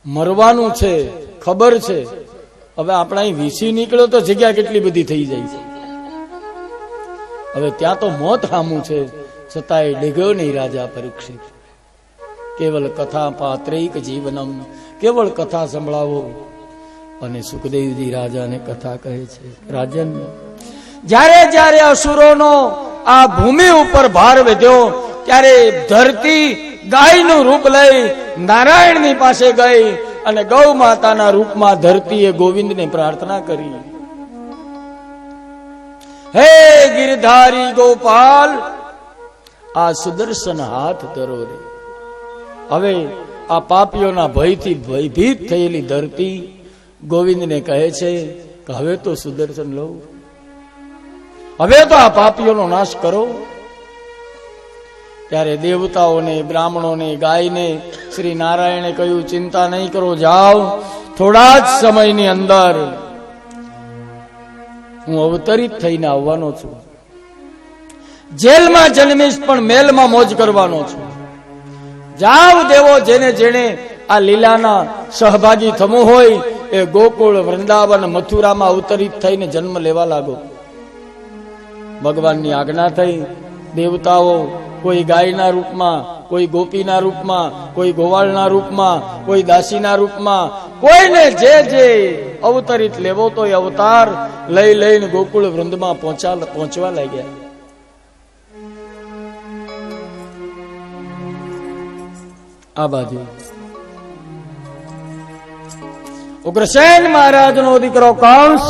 મરવાનું છે ખબર છે, હવે આપણા અહીં વીસી નીકળ્યો તો જગ્યા કેટલી બધી થઈ જાય છે. હવે ત્યાં તો મોત સામું છે, છતાંય ડેગ્યો નહીં રાજા પરીક્ષિત. કેવલ કથા પાત્રૈક જીવનમ, કેવળ કથા સંભળાવો. અને સુખદેવજી રાજાને કથા કહે છે, રાજન જ્યારે જ્યારે અસુરોનો આ ભૂમિ ઉપર ભાર વધ્યો, ત્યારે ધરતી ગાયનું રૂપ લઈ નારાયણની પાસે ગઈ, અને ગૌ માતાના રૂપમાં ધરતીએ ગોવિંદને પ્રાર્થના કરી, હે ગિરધારી ગોપાલ, આ સુદર્શન હાથ ધરો રે. હવે આ પાપીઓના ભયથી ભયભીત થયેલી ધરતી ગોવિંદને કહે છે કે હવે તો સુદર્શન લો, હવે તો આ પાપીઓનો નાશ કરો. ત્યારે દેવતાઓને, બ્રાહ્મણોને, ગાયને શ્રી નારાયણે કહ્યું, ચિંતા નહીં કરો, જાઓ, થોડા જ સમયની અંદર હું અવતરિત થઈને આવવાનો છું. જેલમાં જન્મીશ પણ મેલમાં મોજ કરવાનો છું. જાઓ દેવો, જેને જેને આ લીલાના સહભાગી થવું હોય એ ગોકુળ, વૃંદાવન, મથુરામાં અવતરિત થઈને જન્મ લેવા લાગો. ભગવાનની આજ્ઞા થઈ. દેવતાઓ કોઈ ગાયના રૂપમાં, કોઈ ગોપીના રૂપમાં, કોઈ ગોવાળના રૂપમાં, કોઈ દાસીના રૂપમાં, કોઈને જે જે અવતરિત લેવો તો એ અવતાર લઈ લઈને ગોકુળ વૃંદમાં પહોંચવા લાગ્યા. આ બાજુ ઉગ્રસેન મહારાજનો દીકરો કંસ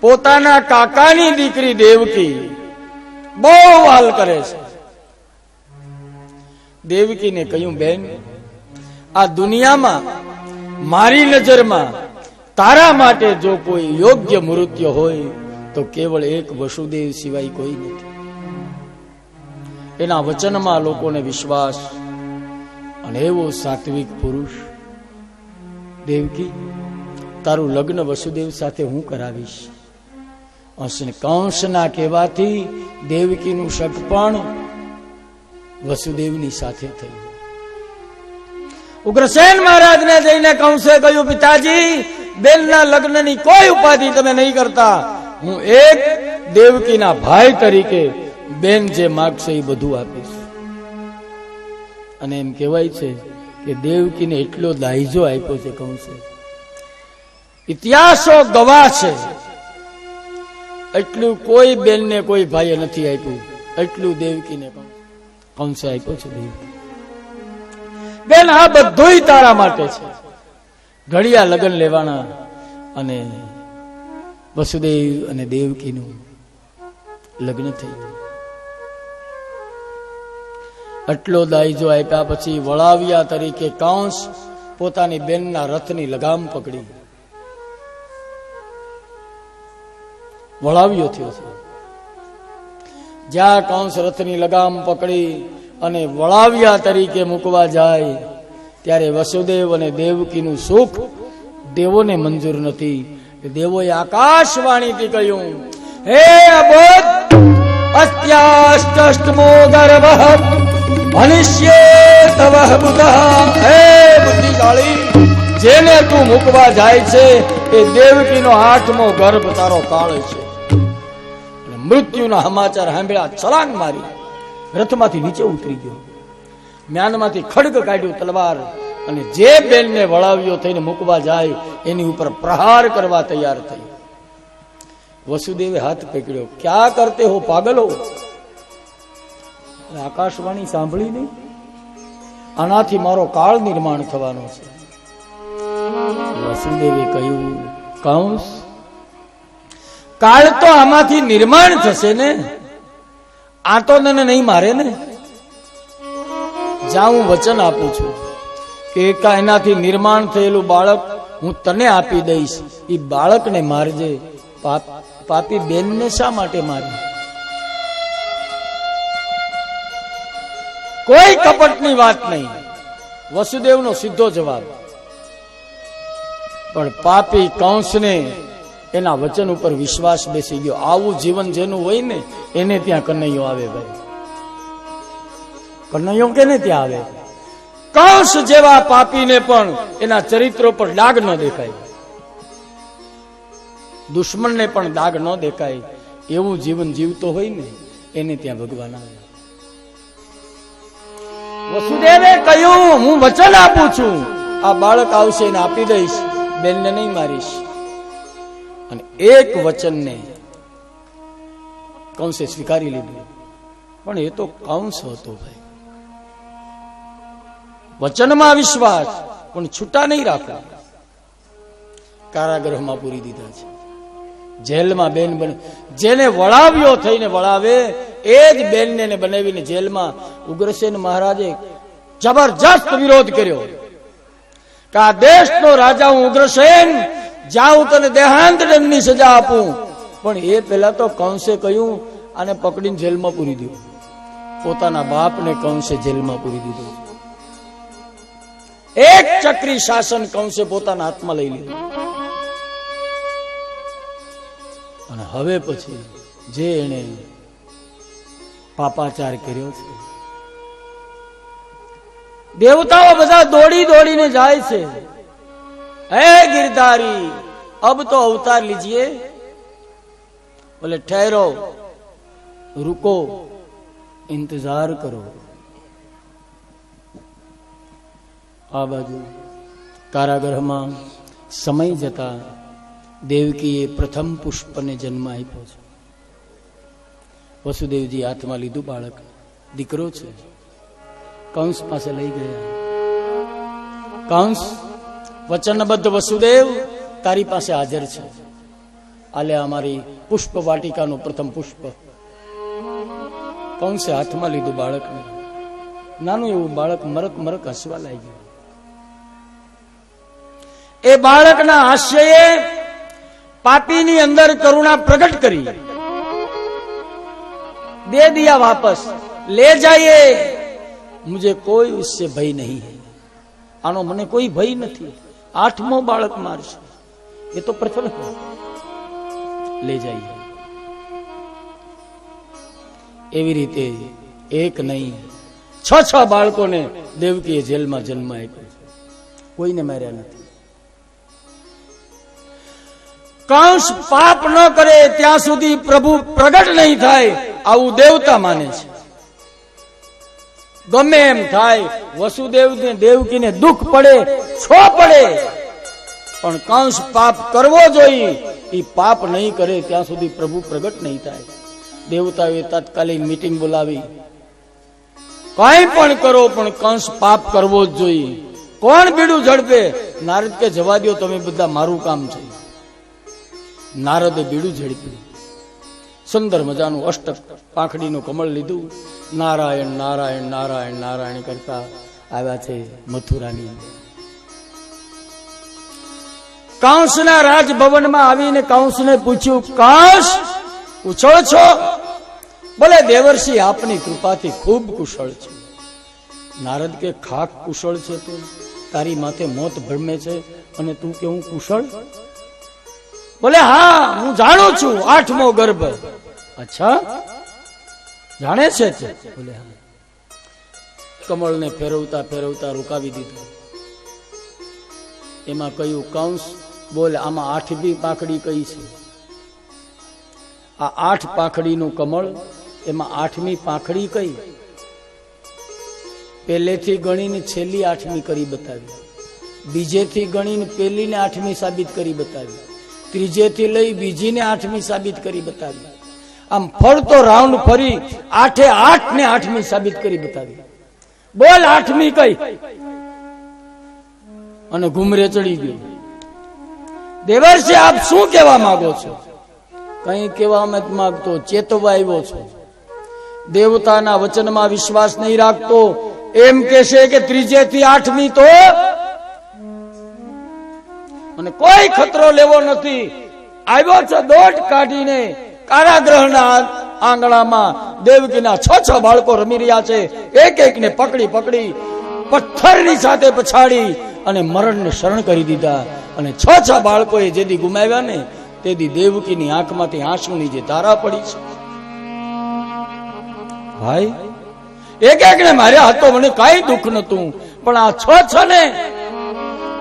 પોતાના કાકાની દીકરી દેવકી બહુ વાલ કરે છે. દેવકીને કહ્યું, બેન, આ દુનિયામાં મારી નજરમાં તારા માટે જો કોઈ યોગ્ય મૃત્યુ હોય તો કેવળ એક વસુદેવ સિવાય કોઈ નથી. એના વચનમાં લોકોને વિશ્વાસ અને એવો સાત્વિક પુરુષ. દેવકી, તારું લગ્ન વસુદેવ સાથે હું કરાવીશ. કંસના કહેવાથી દેવકીનું સગપણ વસુદેવની સાથે થયું. ઉગ્રસેન મહારાજને જઈને કંસે કહ્યું, પિતાજી, બેનના લગ્નની કોઈ ઉપાધિ તમે નહીં કરતા. હું એક દેવકીના ભાઈ તરીકે બેન જે માગશે એ બધું આપીશ. અને એમ કહેવાય છે કે દેવકીને એટલો દાયજો આપ્યો છે કંસે, ઇતિહાસો ગવાહ છે, એટલું કોઈ બેનને કોઈ ભાઈએ નથી આપ્યું, એટલું દેવકીને કંસે આપ્યો છે. દેવકી, બેન, આ બધું તારા માટે છે. ઘડિયા લગ્ન લેવાના અને વસુદેવ અને દેવકીનું લગ્ન થઈ. આટલો દાયજો આપ્યા પછી વળાવ્યા તરીકે કંસ પોતાની બેનના રથની લગામ પકડી વળાવ્યો થયો છે. જ્યાં કંસ રથની લગામ પકડી અને વળાવ્યા તરીકે મૂકવા જાય ત્યારે વસુદેવ અને દેવકીનું સુખ દેવોને મંજૂર નથી. દેવોએ આકાશવાણીથી કહ્યું, હે અબોધ, અત્યાષ્ટમો ગર્ભ મનુષ્યે તવ બુધ. હે બુદ્ધિશાળી, જેને તું મૂકવા જાય છે એ દેવકીનો 8મો ગર્ભ તારો કાળ છે. મૃત્યુના સમાચાર સાંભળ્યા છલાંગ મારી રથમાંથી નીચે ઉતરી ગયો. મ્યાનમાંથી ખડગ કાઢ્યું, તલવાર, અને જે બેનને વળાવ્યો થઈને મૂકવા જાય એની ઉપર પ્રહાર કરવા તૈયાર થઈ. વસુદેવે હાથ પકડ્યો, ક્યાં કરતે હો પાગલો? આકાશવાણી સાંભળી નહીં? આનાથી મારો કાળ નિર્માણ થવાનો છે. વસુદેવે કહ્યું, કંસ, કાળ તો આમાંથી નિર્માણ થશે ને, આ તો તને નહીં મારે ને. જ્યાં હું વચન આપું છું કે એનાથી નિર્માણ થયેલું બાળક હું તને આપી દઈશ, એ બાળકને મારજે. પાપી બેનને શા માટે મારી? કોઈ કપટની વાત નહીં, વસુદેવનો સીધો જવાબ. પણ પાપી કંસને એના વચન ઉપર વિશ્વાસ બેસી ગયો. આવું જીવન જેનું હોય ને એને ત્યાં કનૈયો આવે. ભાઈ, કનૈયો કેને ત્યાં આવે? કંસ જેવા પાપીને પણ એના ચરિત્રો પર ડાઘ ન દેખાય, દુશ્મનને પણ દાગ ન દેખાય. એવું જીવન જીવતો હોય ને એને ત્યાં ભગવાન આવે. વસુદેવે કહ્યું, હું વચન આપું છું, આ બાળક આવશે એને આપી દઈશ, બેનને નહીં મારીશ. અને એક વચનને કંસે સ્વીકારી લીધું. પણ એ તો કંસ હતો ભાઈ, વચનમાં વિશ્વાસ પણ છૂટા નહીં રાખો. કારાગૃહમાં પૂરી દીધા છે, જેલમાં બેન બને. જેને વળાવ્યો થઈને વળાવે એ જ બેનને બનાવીને જેલમાં. ઉગ્રસેન મહારાજે જબરજસ્ત વિરોધ કર્યો કે આ દેશનો રાજા હું ઉગ્રસેન, જાઉં તને દેહાંત દંડની સજા આપું. પણ એ પહેલા તો કંસે કહ્યું, આને પકડીને જેલમાં પૂરી દો. પોતાના બાપને કંસે જેલમાં પૂરી દીધો. એક ચક્રી શાસન કંસે પોતાના હાથમાં લઈ લીધું. અને હવે પછી જે એને પાપાચાર કર્યો છે, દેવતાઓ બધા દોડી દોડીને જાય છે, હે गिरधारी अब तो अवतार लीजिए. बोले ठहरो, रुको, इंतजार करो. આ બાજુ કારાગૃહમાં સમય જતા દેવકીએ પ્રથમ પુષ્પને જન્મ આપ્યો છે. વસુદેવજી હાથમાં લીધું બાળક, દીકરો છે. કંસ પાસે લઈ ગયા. કંસ વચનબદ્ધ વસુદેવ તારી પાસે હાજર છે, આલે અમારી પુષ્પ વાટિકાનું પ્રથમ પુષ્પ. કંસે હાથમાં લીધું બાળકને. નાનું એવું બાળક મરક મરક હસવા લાગ્યું. એ બાળકના હાસ્યએ પાપીની અંદર કરુણા પ્રગટ કરી. दे दिया वापस, ले जाइए, मुझे कोई उससे भय नहीं है. आनो मने कोई भय नहीं. 8मो बालक मारशे, ये तो प्रथम है. ले जाइए. एवी रीते एक नहीं 6 बाळकोने देवकीए जेलमां जन्म आप्यो. कोईने मार्या नहीं. कंस पाप न करे ત્યાં સુધી પ્રભુ પ્રગટ નહીં થાય આવું દેવતા માને છે. ગમે એમ થાય, વસુદેવને દેવકીને દુઃખ પડે, છો પડે, પણ કંસ પાપ કરવો જોઈએ. એ પાપ નહીં કરે ત્યાં સુધી પ્રભુ પ્રગટ નહીં થાય. દેવતાઓએ તાત્કાલિક મીટિંગ બોલાવી, કઈ પણ કરો પણ કંસ પાપ કરવો જ જોઈએ. કોણ બીડું ઝડપે? નારદ કે જવા દો તમે બધા, મારું કામ છે. નારદે બીડું ઝડપ્યું. સુંદર મજાનું અષ્ટક પાંખડીનું કમળ લીધું. નારાયણ નારાયણ નારાયણ નારાયણ કરતા આવ્યા છે મથુરાની. કંસના રાજભવનમાં આવીને કંસને પૂછ્યું, કંસ પૂછો છો? બોલે દેવર્ષિ આપની કૃપાથી ખૂબ કુશળ છે. નારદ કે ખાક કુશળ છે તો તારી માથે મોત ભરમે છે અને તું કે હું કુશળ? બોલે હા, હું જાણું છું 8મો ગર્ભ. અચ્છા, જાણે છે? બોલે હા. કમળને ફેરવતા ફેરવતા રોકાવી દીધું. એમાં કહ્યું, કંસ બોલે આમાં 8મી પાંખડી કઈ છે? આ 8 પાંખડીનું કમળ, એમાં 8મી પાંખડી કઈ? પહેલેથી ગણીને છેલ્લી 8મી કરી બતાવી, બીજેથી ગણીને પહેલીને 8મી સાબિત કરી બતાવી, ત્રીજેથી લઈ બીજીને 8મી સાબિત કરી બતાવી. આમ ફરતો રાઉન્ડ ફરી 8 ને 8મી સાબિત કરી બતાવી. બોલ 8મી કઈ? અને ઘુમરે ચડી ગયો. દેવર્ષિ આપ શું કહેવા માંગો છો? કઈ કહેવા મત માંગતો, ચેતવા આવ્યો છો. દેવતાના વચનમાં વિશ્વાસ નહીં રાખતો, એમ કહેશે કે ત્રીજેથી 8મી તો, અને કોઈ ખતરો લેવો નથી. આવ્યો છે દોટ કાઢીને કારાગૃહના આંગણામાં દેવકીના 6 બાળકો રમી રહ્યા છે. એક એકને પકડી પકડી પથ્થરની સાથે પછાડી અને મરણને શરણ કરી દીધા. અને 6 બાળકોએ જેદી ગુમાવ્યા ને તેદી દેવકીની આંખમાંથી આંસુની જે ધારા પડી છે. ભાઈ, એક એકને માર્યા હતો, મને કઈ દુઃખ નતું, પણ આ 6 ને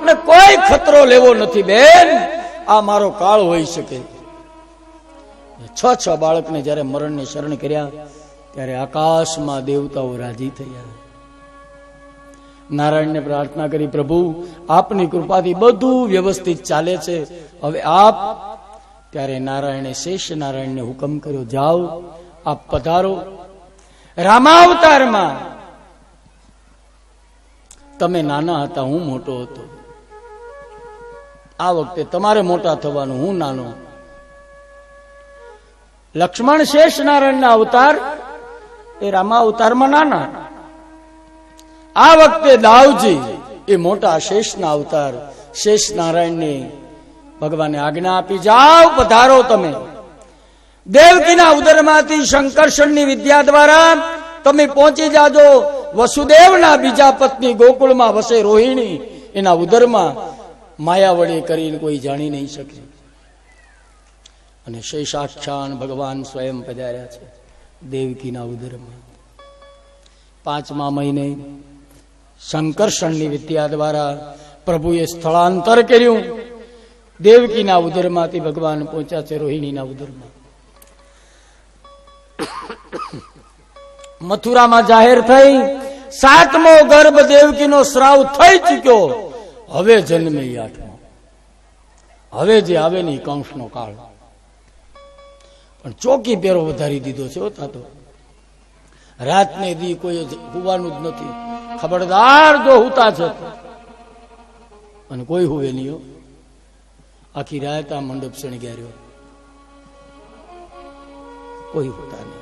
અને કોઈ ખતરો લેવો નથી બેન. આ મારો કાળ હોઈ શકે. 6 બાળકને જયારે મરણને શરણ કર્યા ત્યારે આકાશમાં દેવતાઓ રાજી થયા. નારાયણને પ્રાર્થના કરી, પ્રભુ આપની કૃપાથી બધું વ્યવસ્થિત ચાલે છે, હવે આપ. ત્યારે નારાયણે શેષ નારાયણને હુકમ કર્યો, જાઓ આપ પધારો. રામાવતારમાં તમે નાના હતા, હું મોટો હતો. આ વખતે તમારે મોટા થવાનું, હું નાનો. લક્ષ્મણ શેષ નારાયણના અવતાર, એ રામા અવતારમાં નાના. આ વખતે દાવજી એ મોટા શેષના અવતાર શેષ નારાયણને ભગવાને આજ્ઞા આપી, જાઓ પધારો તમે. દેવકીના ઉદરમાંથી શંકર્ષણની વિદ્યા દ્વારા તમે પહોંચી જાજો વસુદેવના બીજા પત્ની ગોકુળમાં વસે રોહિણી, એના ઉદરમાં માયાવળી કરીને કોઈ જાણી નહીં શકે. અને શેષાખ્યાન ભગવાન સ્વયં પધાર્યા છે દેવકીના ઉદરમાં. 5મા મહિને સંકર્ષણની વિદ્યા દ્વારા પ્રભુએ સ્થળાંતર કર્યું. દેવકીના ઉદરમાંથી ભગવાન પહોંચ્યા છે રોહિણીના ઉદરમાં. મથુરામાં જાહેર થઈ 7મો ગર્ભ દેવકીનો શ્રાવ થઈ ચૂક્યો. હવે જન્મે 8મો. હવે જે આવે ને કંસનો કાળ. પણ ચોકી પેરો વધારી દીધો છે. તો રાતને દી કોઈ હુવાનું જ નથી. ખબરદાર જો હુતા છે અને કોઈ હુવે નહીં. આખી રાત આ મંડપ શણગ્યા રહ્યો, કોઈ હુતા નહીં.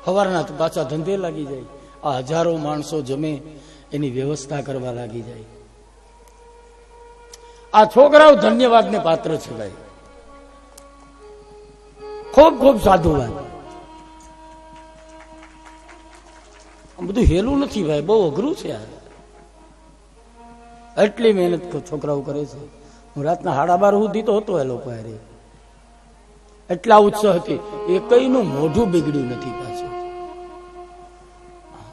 સવારના પાછા ધંધે લાગી જાય. આ હજારો માણસો જમે એની વ્યવસ્થા કરવા લાગી જાય. આ છોકરાઓ ધન્યવાદને પાત્ર છે ભાઈ. ખૂબ ખૂબ સાધુવાદ. બધું હેલું નથી ભાઈ, બહુ અઘરું છે. એટલી મહેનત છોકરાઓ કરે છે. હું રાતના 12:30 સુધી તો હતો એ લોકો હારે. એટલા ઉત્સાહ હતી. એ કઈનું મોઢું બિગડ્યું નથી પાછું.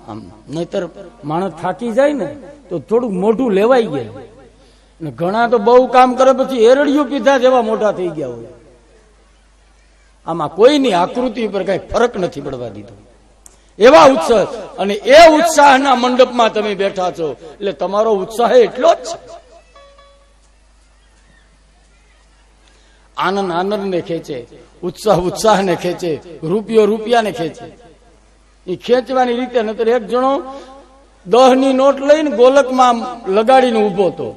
આમ નહીતર માણસ થાકી જાય ને તો થોડુંક મોઢું લેવાઈ ગયા. ઘણા તો બહુ કામ કરે પછી એરડિયું પીધા જેવા મોઢા થઈ ગયા હોય. આમાં કોઈની આકૃતિ ઉપર કઈ ફરક નથી પડવા દીધો. એવા ઉત્સાહ. અને એ ઉત્સાહના મંડપમાં તમે બેઠા છો એટલે તમારો ઉત્સાહ એટલો જ છે. આનંદ આનંદને ખેંચે, ઉત્સાહ ઉત્સાહને ખેંચે, રૂપિયો રૂપિયાને ખેંચે. એ ખેંચવાની રીતે નતર એક જણો 10ની નોટ લઈને ગોલકમાં લગાડીને ઉભો હતો.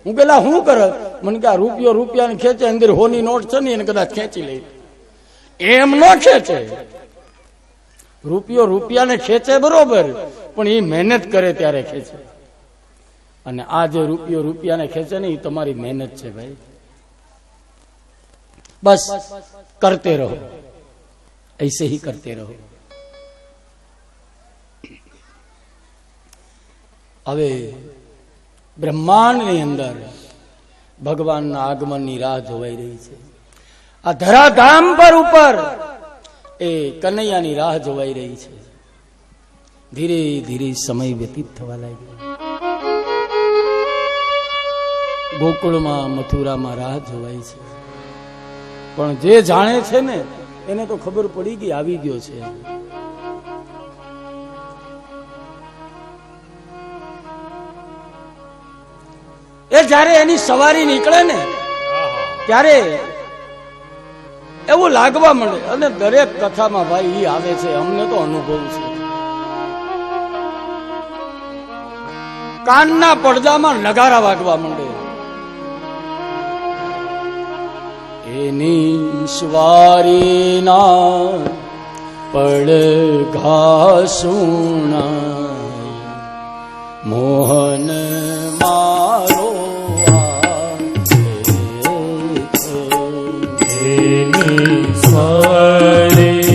હું પેલા શું કરે? મને કે આ રૂપિયો રૂપિયાને ખેંચે, અંદર હોની નોટ છે ને એને કદાચ ખેંચી લે. એમ ન ખેંચે. રૂપિયો રૂપિયાને ખેંચે બરોબર, પણ એ મહેનત કરે ત્યારે ખેંચે. અને આ જે રૂપિયો રૂપિયાને ખેંચે ને એ તમારી મહેનત છે ભાઈ. બસ કરતે રહો, ऐसे ही करते रहो. હવે બ્રહ્માંડની અંદર ભગવાનના આગમનની રાહ જોવાઈ રહી છે. આ ધરાધામ પર ઉપર એ કનૈયાની રાહ જોવાઈ રહી છે. ધીરે ધીરે સમય વ્યતીત થવા લાગ્યો. ગોકુળમાં મથુરામાં રાહ જોવાય છે. પણ જે જાણે છે ને એને તો ખબર પડી ગઈ આવી ગયો છે. એ જયારે એની સવારી નીકળે ને ત્યારે એવું લાગવા મળે. અને દરેક કથામાં ભાઈ ઈ આવે છે, અમને તો અનુભવ છે. કાનના પડદામાં નગારા વાગવા માંડે. એની સવારીના પડઘા સુણા મોહન મારો સ્વારીના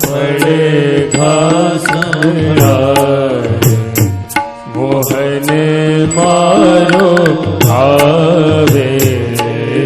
પડઘા સુણાય મોહન મારો આવે છે.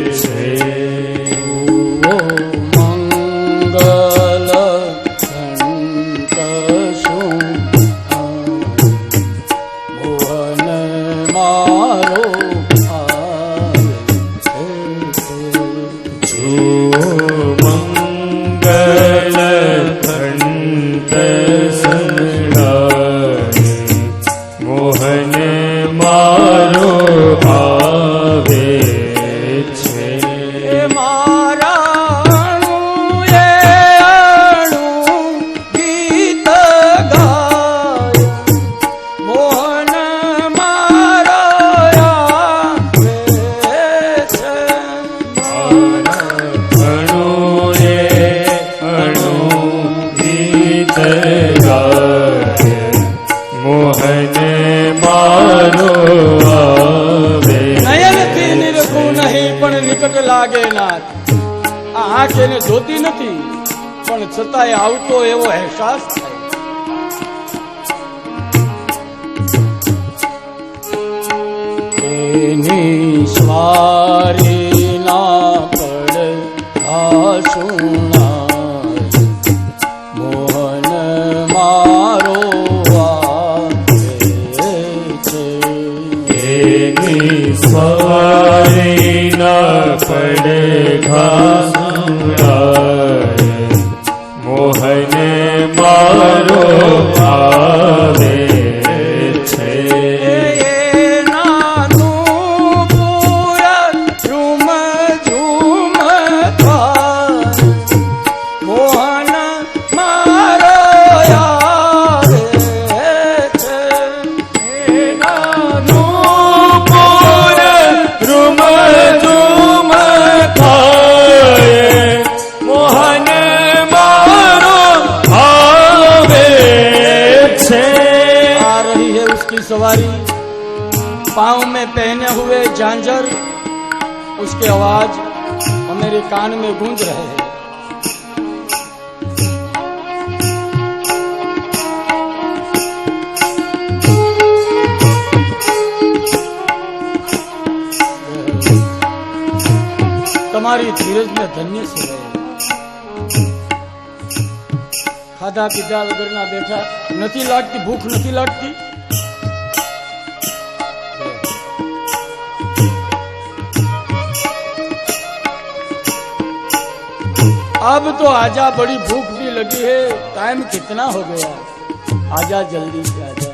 નિકટ લાગે નાથ. આ આંખ એને જોતી નથી. છતાંય આવતો એવો અહેસાસ થાય. એની સ્વારી ના પડ આસુણાય મોહન મારો આવે છે. એની સવારી ના પડે ઘાસુરાય મોહન મારો આવે છે. सवारी पांव में पहने हुए झांझर उसके आवाज मेरे कान में गूंज रहे हैं. તમારી ધીરજ ને ધન્ય છે. ખાધા પીધા વગરના બેઠા નથી લાગતી, ભૂખ નથી લાગતી. अब तो आजा, बड़ी भूख भी लगी है. टाइम कितना हो गया, आजा जल्दी से आजा.